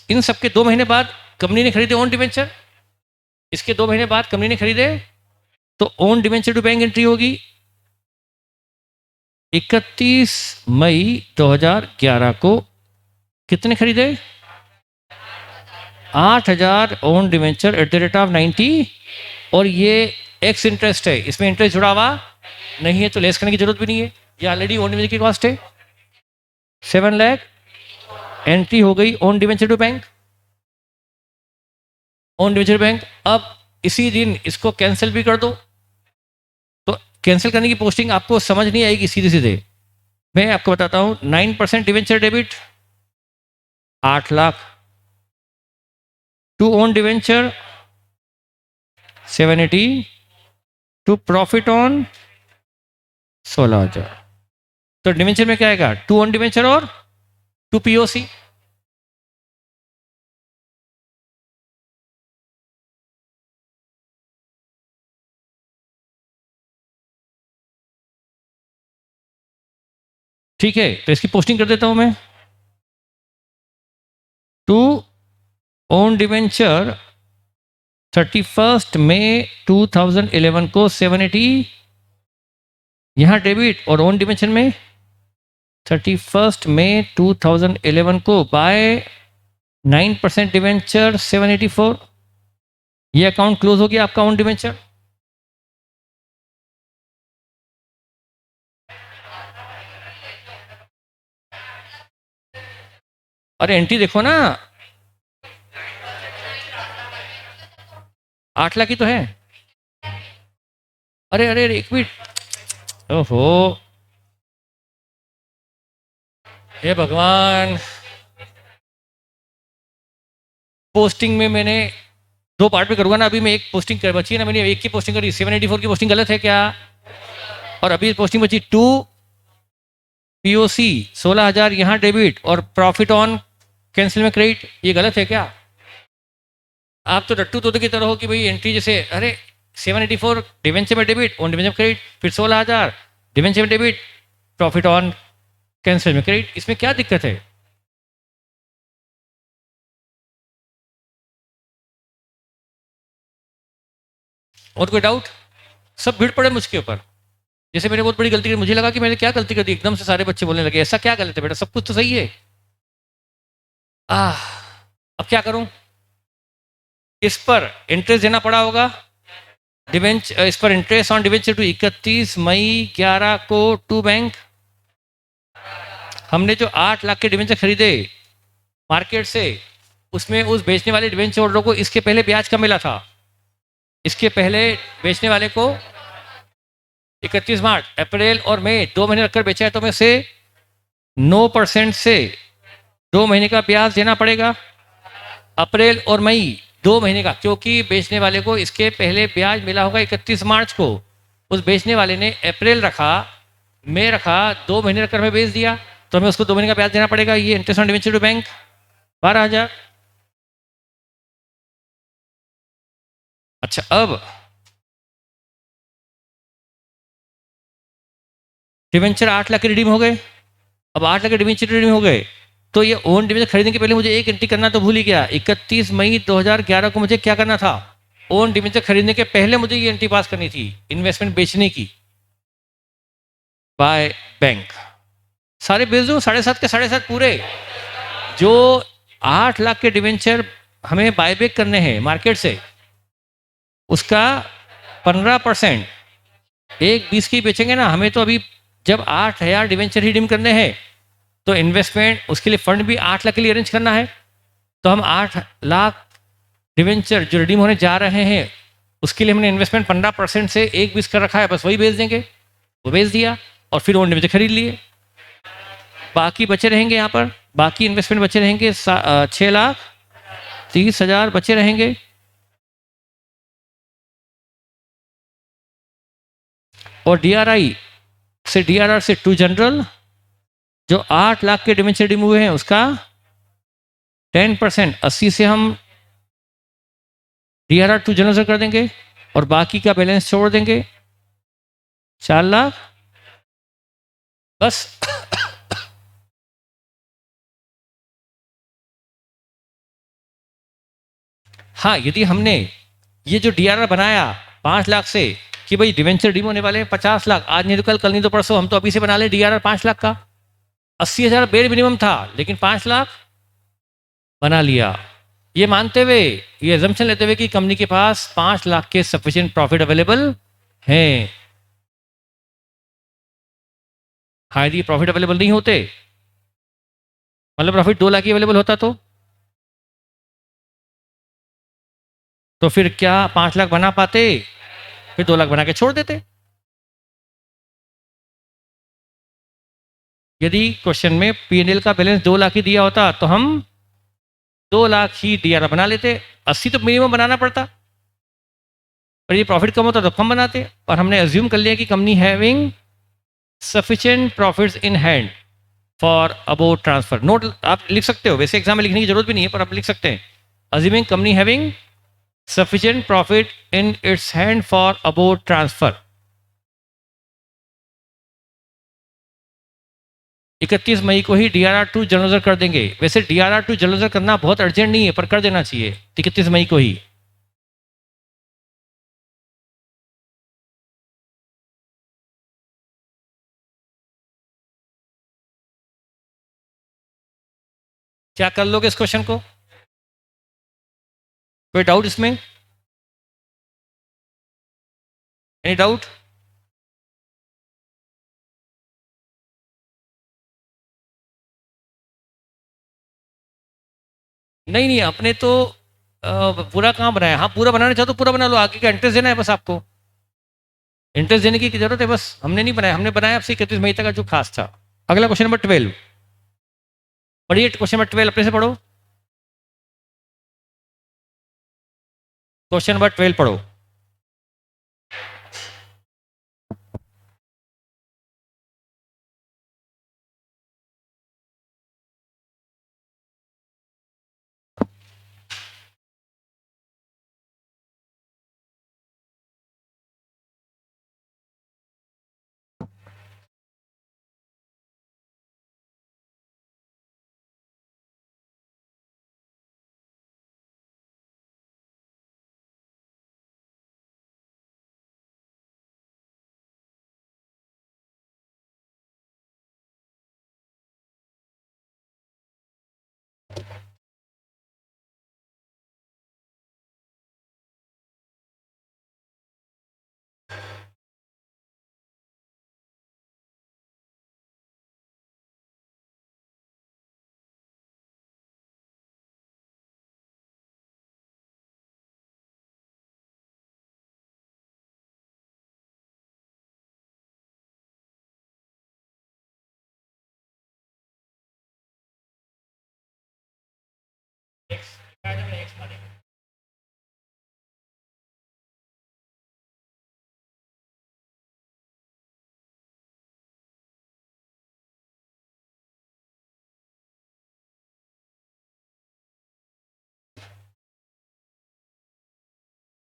Speaker 1: इन सब के 2 महीने बाद कंपनी ने खरीदे ओन डिवेंचर, इसके 2 महीने बाद कंपनी ने खरीदे, तो own debenture to bank entry होगी 31 मई 2011 को। कितने खरीदे? 8,000 own debenture at the rate of 90। और ये एक्स इंटरेस्ट है, इसमें इंटरेस्ट जुड़ा हुआ नहीं है तो लेस करने की जरूरत भी नहीं है। ये ऑलरेडी ओन डिवेंचर की कॉस्ट है 7 लाख। एंट्री हो गई own debenture to bank, own debenture bank. अब इसी दिन इसको कैंसिल भी कर दो। तो कैंसिल करने की पोस्टिंग आपको समझ नहीं आएगी सीधे सीधे, मैं आपको बताता हूं। 9% debenture debit 8 lakh, to own debenture 780, to profit on 16,000। तो डिवेंचर में क्या आएगा? टू ओन डिवेंचर और टू पीओसी। ठीक है, तो इसकी पोस्टिंग कर देता हूं मैं। टू ओन डिवेंचर 31 मई 2011 को 780 यहां डेबिट, और ओन डिवेंचर में 31 मई 2011 को बाय 9% डिवेंचर 784। ये अकाउंट क्लोज हो गया आपका ओन डिवेंचर। अरे एंट्री देखो ना, 8 लाख की तो है। अरे अरे अरे, एक मिनट, ओहो, हे भगवान। पोस्टिंग में मैंने 2 पार्ट में करूंगा ना, अभी मैं एक पोस्टिंग कर बची है ना, मैंने एक की पोस्टिंग करी। 784 की पोस्टिंग गलत है क्या? और अभी पोस्टिंग बची टू पीओसी 16,000 यहाँ डेबिट और प्रॉफिट ऑन कैंसिल में क्रेडिट, ये गलत है क्या? आप तो रट्टू तोते की तरह हो कि भाई एंट्री जैसे अरे 784 डिवेंचर में डेबिट ऑन डिवेंचर में क्रेडिट, फिर 16,000 डिवेंचर में डेबिट प्रॉफिट ऑन कैंसिल में क्रेडिट, इसमें क्या दिक्कत है? और कोई डाउट? सब भीड़ पड़े मुझके ऊपर, जैसे मैंने बहुत बड़ी गलती की। मुझे लगा कि मैंने क्या गलती कर दी, एकदम से सारे बच्चे बोलने लगे ऐसा क्या गलत है बेटा, सब कुछ तो सही है। आह, अब क्या करूं? इस पर इंटरेस्ट देना पड़ा होगा, डिवेंच इस पर इंटरेस्ट ऑन डिवेंचर टू 31 मई 11 को टू बैंक। हमने जो 8 लाख के डिवेंचर खरीदे मार्केट से, उसमें उस बेचने वाले डिवेंचर होल्डर को इसके पहले ब्याज कम मिला था। इसके पहले बेचने वाले को 31 मार्च, अप्रैल और मई 2 महीने रखकर बेचा है, तो मैं से 9% से 2 महीने का ब्याज देना पड़ेगा। अप्रैल और मई 2 महीने का, क्योंकि बेचने वाले को इसके पहले ब्याज मिला होगा 31 मार्च को। उस बेचने वाले ने अप्रैल रखा, मई रखा, 2 महीने रखकर हमें बेच दिया, तो हमें उसको 2 महीने का ब्याज देना पड़ेगा। ये interest on debenture to bank 12,000। अच्छा, अब डिवेंचर 8 लाख के रिडीम हो गए। अब 8 लाख के डिवेंचर रिडीम हो गए, तो ये ओन डिवेंचर खरीदने के पहले मुझे एक एंट्री करना तो भूल ही गया। 31 मई 2011 को मुझे क्या करना था? ओन डिवेंचर खरीदने के पहले मुझे ये एंट्री पास करनी थी, इन्वेस्टमेंट बेचने की बाय बैंक। सारे बेच दो, 7.5 के 7.5 पूरे। जो 8 लाख के डिवेंचर हमें बायबैक करने हैं मार्केट से, उसका 15% 1/20 की बेचेंगे ना। हमें तो अभी जब 8,000 डिवेंचर ही रिडीम करने हैं, तो इन्वेस्टमेंट उसके लिए फंड भी 8 लाख के लिए अरेंज करना है। तो हम 8 लाख डिवेंचर जो रिडीम होने जा रहे हैं, उसके लिए हमने इन्वेस्टमेंट 15% से 1/20 कर रखा है, बस वही बेच देंगे। वो बेच दिया और फिर ओन डिवेंचर खरीद लिए। बाकी बचे रहेंगे यहाँ पर, बाकी इन्वेस्टमेंट बचे रहेंगे 6,30,000 बचे रहेंगे। और डीआरआर से टू जनरल, जो 8 लाख के डिवेंचर रिडीम हुए हैं उसका 10%, 80 से हम डीआरआर टू जनरल से कर देंगे और बाकी का बैलेंस छोड़ देंगे 4 लाख, बस। हाँ, यदि हमने ये जो डीआरआर बनाया 5 लाख से कि भाई डिवेंचर रिडीम होने वाले हैं 50 लाख, आज नहीं तो कल नहीं तो परसों, हम तो अभी से बना ले डीआरआर 5 लाख का। 80,000 बेर मिनिमम था, लेकिन 5 लाख बना लिया। ये मानते हुए, ये एजम्पशन लेते हुए कि कंपनी के पास 5 लाख के सफिशिएंट प्रॉफिट अवेलेबल है। हाँ, यदि प्रॉफिट अवेलेबल नहीं होते, मतलब प्रॉफिट 2 लाख ही अवेलेबल होता, तो फिर क्या 5 लाख बना पाते? फिर 2 लाख बना के छोड़ देते। यदि क्वेश्चन में पीएनएल का बैलेंस 2 लाख ही दिया होता, तो हम 2 लाख ही डीआर बना लेते। 80 तो मिनिमम बनाना पड़ता, पर ये प्रॉफिट कम होता तो कम बनाते। और हमने अज्यूम कर लिया कि company having sufficient profits in hand for about transfer. Note आप लिख सकते हो, वैसे एग्जाम में लिखने की जरूरत भी नहीं है, पर आप लिख सकते हैं। Assuming company having sufficient profit in its hand for about transfer. 31 मई को ही डीआरआर 2 जनरल कर देंगे। वैसे डीआरआर 2 जनरल करना बहुत अर्जेंट नहीं है, पर कर देना चाहिए 31 मई को ही। क्या कर लोगे इस क्वेश्चन को? कोई डाउट इसमें? Any doubt? नहीं नहीं, अपने तो पूरा कहाँ बनाया। हाँ, पूरा बनाना चाहो तो पूरा बना लो, आगे का इंटरेस्ट देना है बस आपको। इंटरेस्ट देने की जरूरत है बस, हमने नहीं बनाया, हमने बनाया आपसे 31 मई तक का जो खास था। अगला क्वेश्चन नंबर 12 पढ़िए। क्वेश्चन नंबर 12 अपने से पढ़ो। क्वेश्चन नंबर 12 पढ़ो।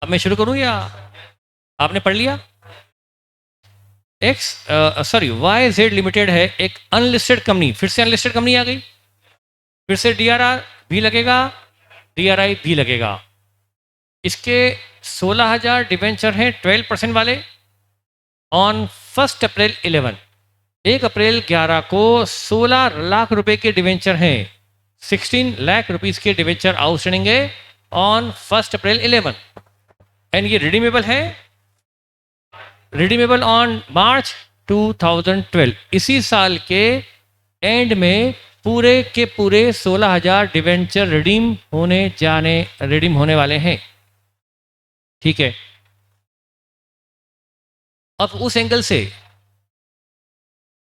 Speaker 1: अब मैं शुरू करूँ या आपने पढ़ लिया? X sorry Y Z limited है एक अनलिस्टेड कंपनी, फिर से अनलिस्टेड कंपनी आ गई, फिर से डीआरआर भी लगेगा, डीआरआई भी लगेगा। इसके 16,000 डिवेंचर हैं 12% वाले। ऑन 1 अप्रैल 11, 1 अप्रैल 11 को 16 लाख रुपए के डिवेंचर हैं, 16 लाख रुपीज के डिवेंचर आउटस्टैंडिंग है ऑन 1 अप्रैल 11, एंड ये रिडीमेबल है, रिडीमेबल ऑन मार्च 2012। इसी साल के एंड में पूरे के पूरे 16,000 डिवेंचर रिडीम होने वाले हैं। ठीक है, अब उस एंगल से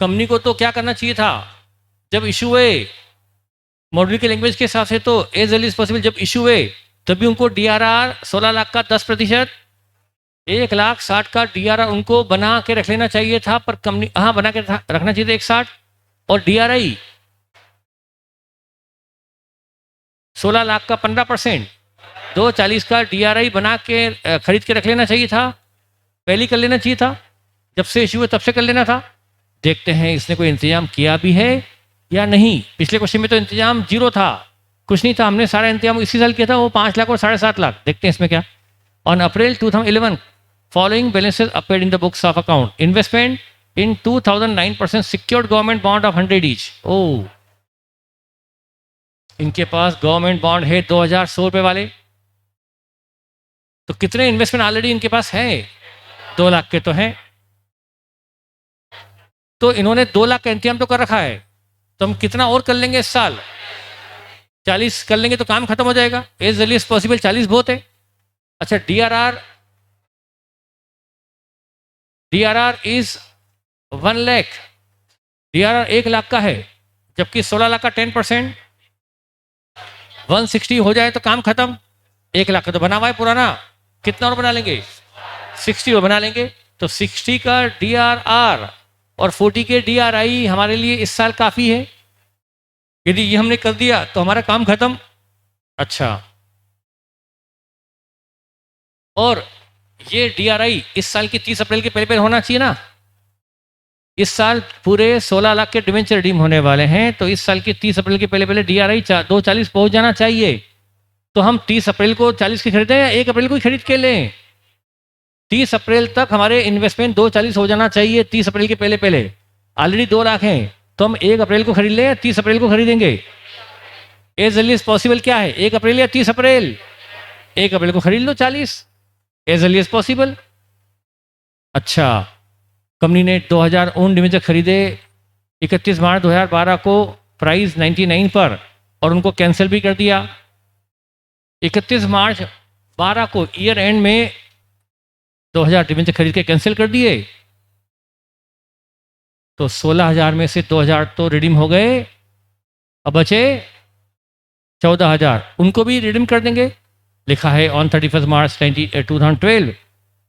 Speaker 1: कंपनी को तो क्या करना चाहिए था, जब इशू हुए मॉडल की लैंग्वेज के हिसाब से तो एज अर्ली एज पॉसिबल जब इशू हुए तभी उनको डीआरआर 16 लाख का 10%, 1,60,000 का डीआरआर उनको बना के रख लेना चाहिए था, पर कंपनी हाँ बना के रखना चाहिए था 1,60, और डीआरआई 16 लाख का 15%, 240 का डीआरआई बना के खरीद के रख लेना चाहिए था, पहले कर लेना चाहिए था, जब से इशू हुआ तब से कर लेना था। देखते हैं इसने कोई इंतजाम किया भी है या नहीं। पिछले क्वेश्चन में तो इंतजाम जीरो था, कुछ नहीं था, हमने सारा इंतजाम इसी साल किया था, वो 5 लाख और 7.5 लाख। देखते हैं इसमें क्या। On April 2011 following balances appeared in the books of account, investment in 2009% secured government bond of 100 each. ओ, इनके पास गवर्नमेंट बॉन्ड है 2,100 रुपए वाले, तो कितने इन्वेस्टमेंट ऑलरेडी इनके पास है? 2 लाख के तो हैं, तो इन्होंने 2 लाख का इंतजाम तो कर रखा है, तो हम कितना और कर लेंगे इस साल? 40 कर लेंगे तो काम खत्म हो जाएगा, एज अर्ली एज पॉसिबल 40 बहुत है। अच्छा, DRR is 1 lakh, DRR 1 lakh का है, जबकि 16 लाख का 10%, 160 हो जाए तो काम खत्म। 1 लाख का तो बना हुआ है पुराना, कितना और बना लेंगे? 60 और बना लेंगे, तो 60 का डीआरआर और 40 के डीआरआई हमारे लिए इस साल काफी है। यदि ये हमने कर दिया तो हमारा काम खत्म। अच्छा, और ये डीआरआई इस साल की 30 अप्रैल के पहले पहले होना चाहिए ना। इस साल पूरे 16 लाख के डिवेंचर रिडीम होने वाले हैं, तो इस साल की 30 अप्रैल के पहले पहले डीआरआई 240 पहुंच जाना चाहिए। तो हम 30 अप्रैल को 40 की खरीदें या 1 अप्रैल को ही खरीद के लें? 30 अप्रैल तक हमारे इन्वेस्टमेंट 240 हो जाना चाहिए, 30 अप्रैल के पहले पहले। ऑलरेडी 2 लाख हैं, तो हम 1 अप्रैल को खरीद लें या 30 अप्रैल को खरीदेंगे? एज अर्ली एज पॉसिबल क्या है, 1 अप्रैल या 30 अप्रैल? 1 अप्रैल को खरीद लो 40, एज अर्ली एज पॉसिबल। अच्छा, कंपनी ने 2,000 ओन डिवेंचर खरीदे 31 मार्च 2012 को प्राइस 99 पर, और उनको कैंसिल भी कर दिया 31 मार्च 12 को, ईयर एंड में 2,000 डिवेंचर खरीद के कैंसिल कर दिए, तो 16,000 में से 2,000 तो रिडीम हो गए, अब बचे 14,000, उनको भी रिडीम कर देंगे। लिखा है on 31 March 2012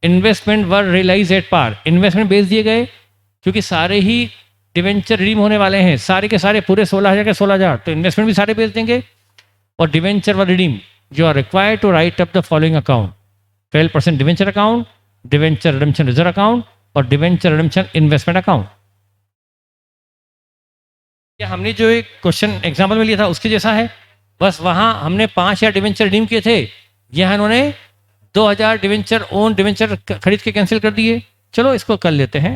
Speaker 1: investment were realised at par, investment बेच दिए गए, क्योंकि सारे ही डिवेंचर रिडीम होने वाले हैं, सारे के सारे पूरे 16,000 के 16,000, तो इन्वेस्टमेंट भी सारे बेच देंगे। और debenture were redeem, you are required to write up the following account: 12% debenture account, debenture redemption reserve account और डिवेंचर रिडम्पशन इन्वेस्टमेंट अकाउंट। क्या हमने जो एक क्वेश्चन एग्जाम्पल में लिया था उसके जैसा है, बस वहां हमने 5 या डिवेंचर रिडीम किए थे, यहां इन्होंने 2,000 डिवेंचर ओन डिवेंचर खरीद के कैंसिल कर दिए। चलो इसको कर लेते हैं।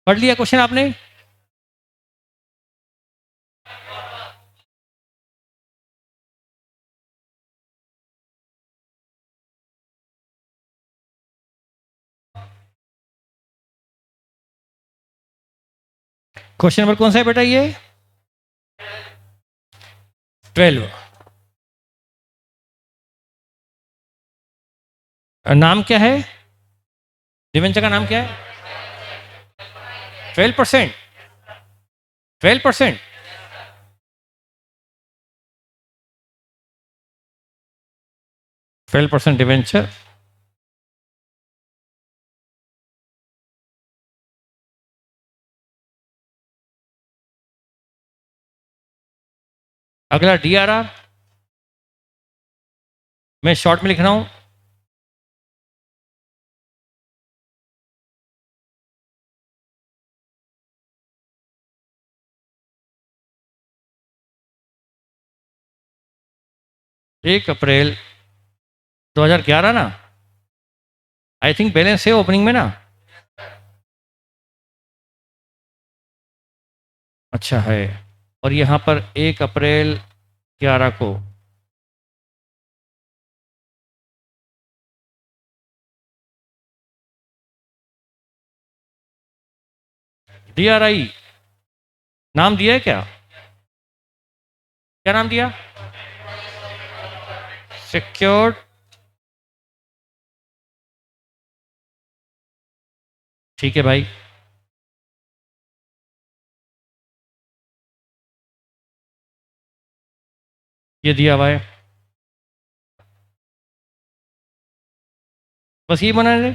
Speaker 1: पढ़ लिया क्वेश्चन आपने? क्वेश्चन नंबर कौन सा है बेटा? ये 12। नाम क्या है डिवेंचर का? नाम क्या है? 12%, 12%। डिवेंचर, अगला डीआरआर, मैं शॉर्ट में लिख रहा हूं, 1 अप्रैल 2011 ना, आई थिंक बैलेंस है ओपनिंग में ना। अच्छा है। और यहाँ पर 1 अप्रैल 2011 को DRI नाम दिया है क्या? क्या नाम दिया? सिक्योर्ड ठीक है भाई। ये दिया हुआ है। बस ये बनाएंगे,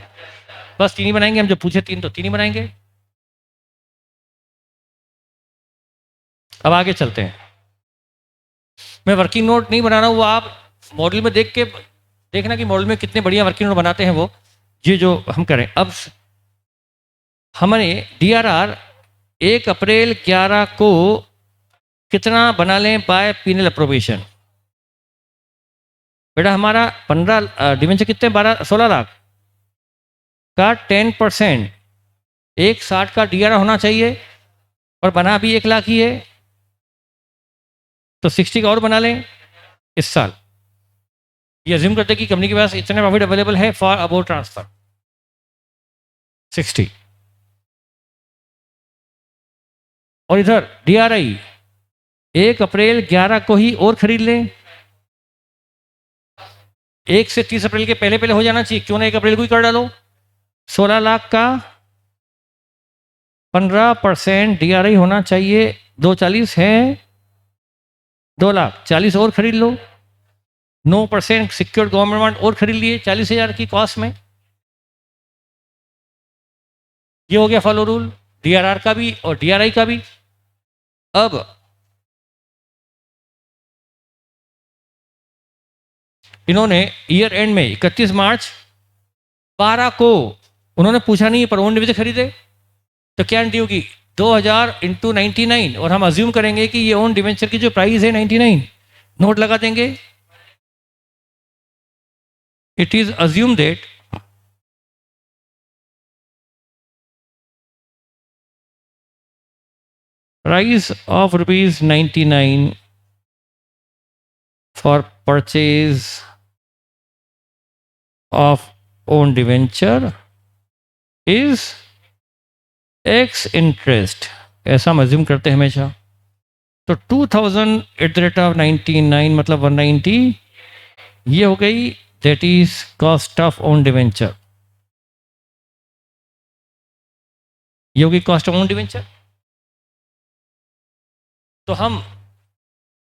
Speaker 1: बस 3 ही बनाएंगे हम, जो पूछे 3 तो 3 ही बनाएंगे। अब आगे चलते हैं। मैं वर्किंग नोट नहीं बना रहा हूँ, वो आप मॉडल में देख के देखना कि मॉडल में कितने बढ़िया वर्किंग नोट बनाते हैं वो। ये जो हम करें अब, हमने DRR 1 अप्रैल 2011 को कितना बना लें बाय पीनल अप्रोबेशन? बेटा हमारा 15 डिवेंचर कितने, 16 लाख का 10%, 1,60 का DRR होना चाहिए और बना भी 1 लाख ही है, तो 60 का और बना लें इस साल। ये अज्यूम करते कि कंपनी के पास इतना प्रॉफिट अवेलेबल है फॉर अबाउट ट्रांसफर 60। और इधर DRI 1 अप्रैल 2011 को ही और खरीद लें। 1 से 30 अप्रैल के पहले पहले हो जाना चाहिए, क्यों ना 1 अप्रैल को ही कर डालो। 16 लाख का 15% DRI होना चाहिए, 240 है, 2 लाख 40 और खरीद लो। 9% सिक्योर्ड गवर्नमेंट बॉन्ड और खरीद लिए 40,000 की कॉस्ट में। ये हो गया फॉलो रूल DRR का भी और DRI का भी। अब इन्होंने ईयर एंड में 31 मार्च 12 को उन्होंने पूछा नहीं पर ओन डिविजन खरीदे, तो क्या एंट्री होगी 2000 इंटू 99, और हम अज्यूम करेंगे कि ये ओन डिवेंचर की जो प्राइस है 99, नोट लगा देंगे। It is assume that price of ₹99 for purchase of own debenture is x interest, ऐसा हम अज्यूम करते हैं हमेशा। तो 2000/99 मतलब 190, ये हो गई, that is cost of own debenture. ये होगी कॉस्ट ऑफ ओन डिवेंचर। तो हम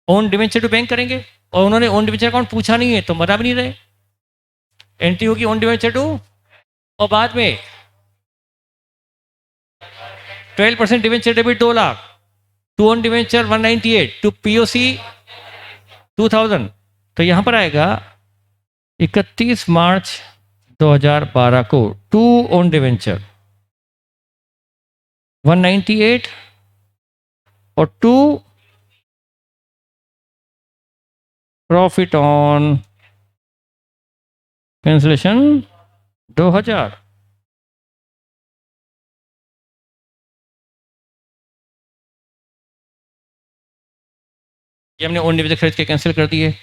Speaker 1: ओन डिवेंचर टू बैंक करेंगे, और उन्होंने ओन डिवेंचर अकाउंट पूछा नहीं है तो बता भी नहीं रहे। एंट्री होगी ओन डिवेंचर टू, और बाद में 12% debenture debit 2 lakh, to own debenture 198, to POC 2000। तो यहां पर आएगा 31 मार्च 2012 को टू ओन डिवेंचर 198 और टू प्रॉफिट ऑन कैंसिलेशन 2000। ये हमने ओन डिवेंचर खरीद के कैंसिल कर दिए,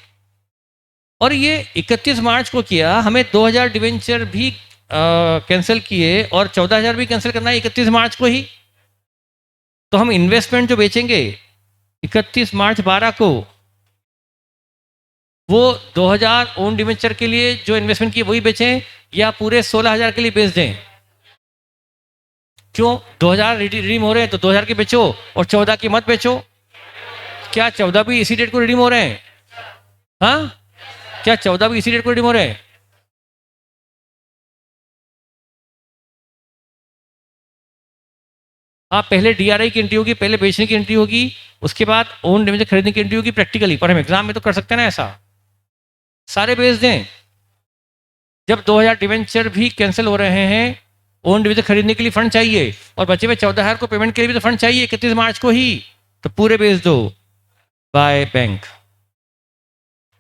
Speaker 1: और ये 31 मार्च को किया। हमें 2000 डिवेंचर भी कैंसिल किए और 14,000 भी कैंसिल करना है 31 मार्च को ही। तो हम इन्वेस्टमेंट जो बेचेंगे 31 मार्च 12 को, वो 2000 ओन डिवेंचर के लिए जो इन्वेस्टमेंट की वही बेचें, या पूरे 16,000 के लिए बेच दें? क्यों? 2000 रिडीम हो रहे हैं तो 2000 के बेचो और 14 की मत बेचो। क्या 14 भी इसी डेट को रिडीम हो रहे हैं? हाँ, क्या 14 भी इसी डेट को रिडीम हो रहे हैं? हाँ, पहले DRI की एंट्री होगी, पहले बेचने की एंट्री होगी, उसके बाद ओन डिवेंचर खरीदने की एंट्री होगी प्रैक्टिकली। पर हम एग्जाम में तो कर सकते हैं ना ऐसा, सारे बेच दें। जब 2000 डिवेंचर भी कैंसिल हो रहे हैं, ओन डिवेंचर खरीदने के लिए फंड चाहिए, और बचे हुए 14,000 को पेमेंट के लिए भी तो फंड चाहिए 31 मार्च को ही, तो पूरे बेच दो बाय बैंक।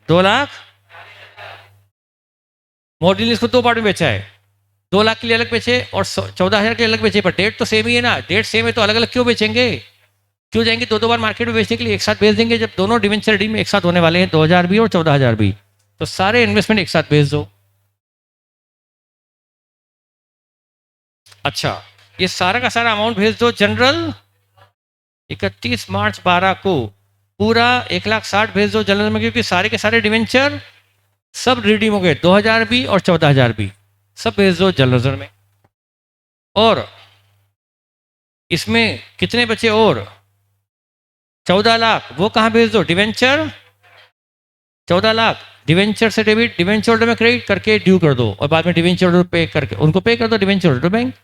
Speaker 1: 2 लाख मॉड्यूल ने इसको दो पार्ट में बेचा है, 2 लाख के लिए अलग बेचे और 14,000 के लिए अलग बेचे, पर डेट तो सेम ही है ना। डेट सेम है तो अलग अलग क्यों बेचेंगे, क्यों जाएंगे दो दो बार मार्केट में बेचने के लिए, एक साथ बेच देंगे। जब दोनों डिवेंचर रिडीम एक साथ होने वाले हैं, 2,000 भी और 14,000 भी, तो सारे इन्वेस्टमेंट एक साथ बेच दो। अच्छा, ये सारा का सारा अमाउंट भेज दो जनरल 31 मार्च 12 को, पूरा 1,60,000 भेज दो जनरल में, क्योंकि सारे के सारे डिवेंचर सब रिडीम हो गए, 2,000 भी और 14,000 भी, सब भेज दो जनरल में। और इसमें कितने बचे और 14 लाख, वो कहाँ भेज दो, डिवेंचर 14 लाख डिवेंचर से डेबिट, डिवेंचर होल्डर में क्रेडिट करके ड्यू कर दो, और बाद में डिवेंचर होल्डर पे करके उनको पे कर दो, डिवेंचर होल्डर बैंक।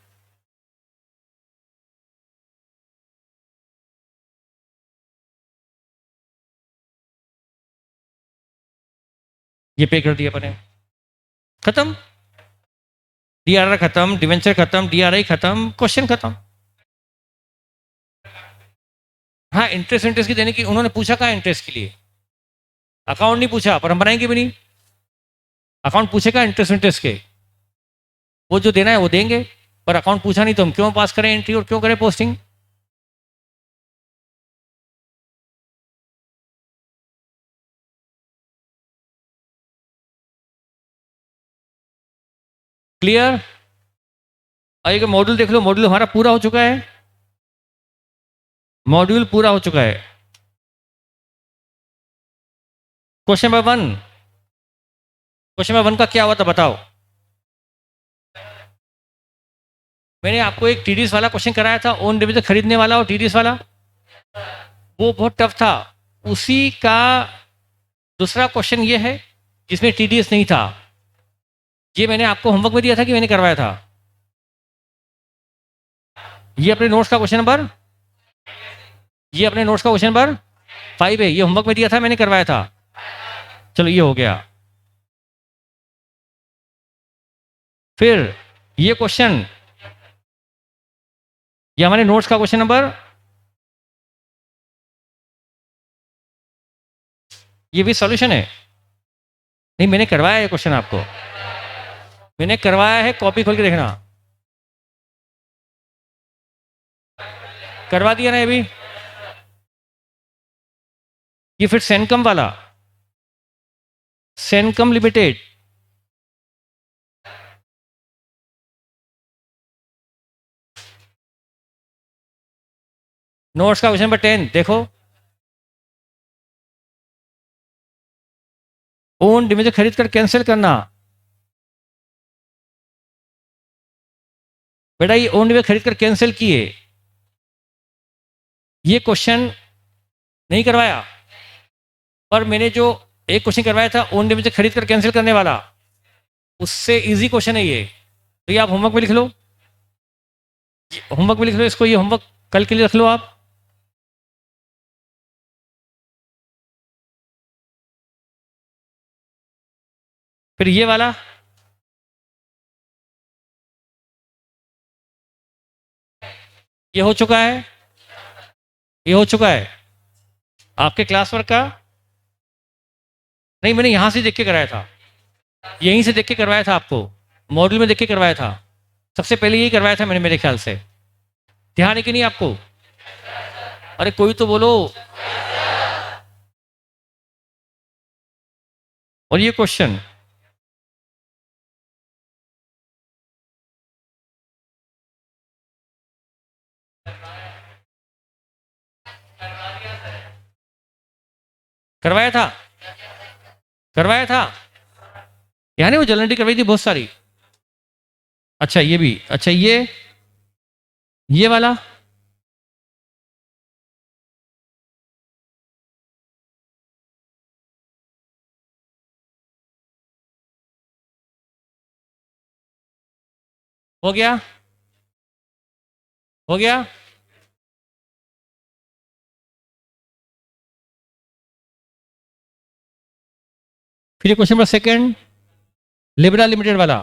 Speaker 1: ये पे कर दिया अपने, खत्म। डीआरआर खत्म, डिवेंचर खत्म, डीआरआई खत्म, क्वेश्चन खत्म। हाँ, इंटरेस्ट इंटरेस्ट की देने की उन्होंने पूछा, कहाँ इंटरेस्ट के लिए, अकाउंट नहीं पूछा, पर हम बनाएंगे भी नहीं। अकाउंट पूछेगा इंटरेस्ट इंटरेस्ट के, वो जो देना है वो देंगे, पर अकाउंट पूछा नहीं तो हम क्यों पास करें एंट्री और क्यों करें पोस्टिंग। क्लियर। आइएगा मॉड्यूल देख लो, मॉड्यूल हमारा पूरा हो चुका है, मॉड्यूल पूरा हो चुका है। क्वेश्चन नंबर 1, क्वेश्चन नंबर 1 का क्या हुआ था बताओ। मैंने आपको एक टीडीएस वाला क्वेश्चन कराया था, ओन डिविजन खरीदने वाला और टीडीएस वाला, वो बहुत टफ था। उसी का दूसरा क्वेश्चन ये है जिसमें टीडीएस नहीं था। ये मैंने आपको होमवर्क में दिया था कि मैंने करवाया था। ये अपने नोट्स का क्वेश्चन नंबर, ये अपने नोट्स का क्वेश्चन नंबर 5 है, ये होमवर्क में दिया था, मैंने करवाया था। चलो ये हो गया। फिर ये क्वेश्चन, ये हमारे नोट्स का क्वेश्चन नंबर, ये भी सॉल्यूशन है। नहीं, मैंने करवाया है क्वेश्चन आपको, मैंने करवाया है, कॉपी खोल के देखना, करवा दिया ना ये भी। ये फिर सेनकम वाला, सेनकम लिमिटेड, नोट्स का क्वेश्चन नंबर 10 देखो। ओन डिविजन खरीद कर कैंसिल करना, बेटा ये ओन डिविजन खरीद कर कैंसिल किए, ये क्वेश्चन नहीं करवाया, पर मैंने जो एक क्वेश्चन करवाया था ओन डिविजन खरीद कर कैंसिल करने वाला, उससे इजी क्वेश्चन है ये। तो ये आप होमवर्क में लिख लो, होमवर्क में लिख लो इसको, ये होमवर्क कल के लिए रख लो आप। फिर ये वाला, ये हो चुका है, ये हो चुका है आपके क्लास वर्क का। नहीं, मैंने यहां से देख के कराया था, यहीं से देख के करवाया था आपको, मॉड्यूल में देख के करवाया था, सबसे पहले यही करवाया था मैंने, मेरे ख्याल से। ध्यान है कि नहीं आपको, अरे कोई तो बोलो। और ये क्वेश्चन, करवाया था, करवाया था, यानी वो जलंडी करवाई थी बहुत सारी। अच्छा ये भी, अच्छा ये वाला, हो गया, हो गया। फिर ये क्वेश्चन नंबर 2 लिबरा लिमिटेड वाला,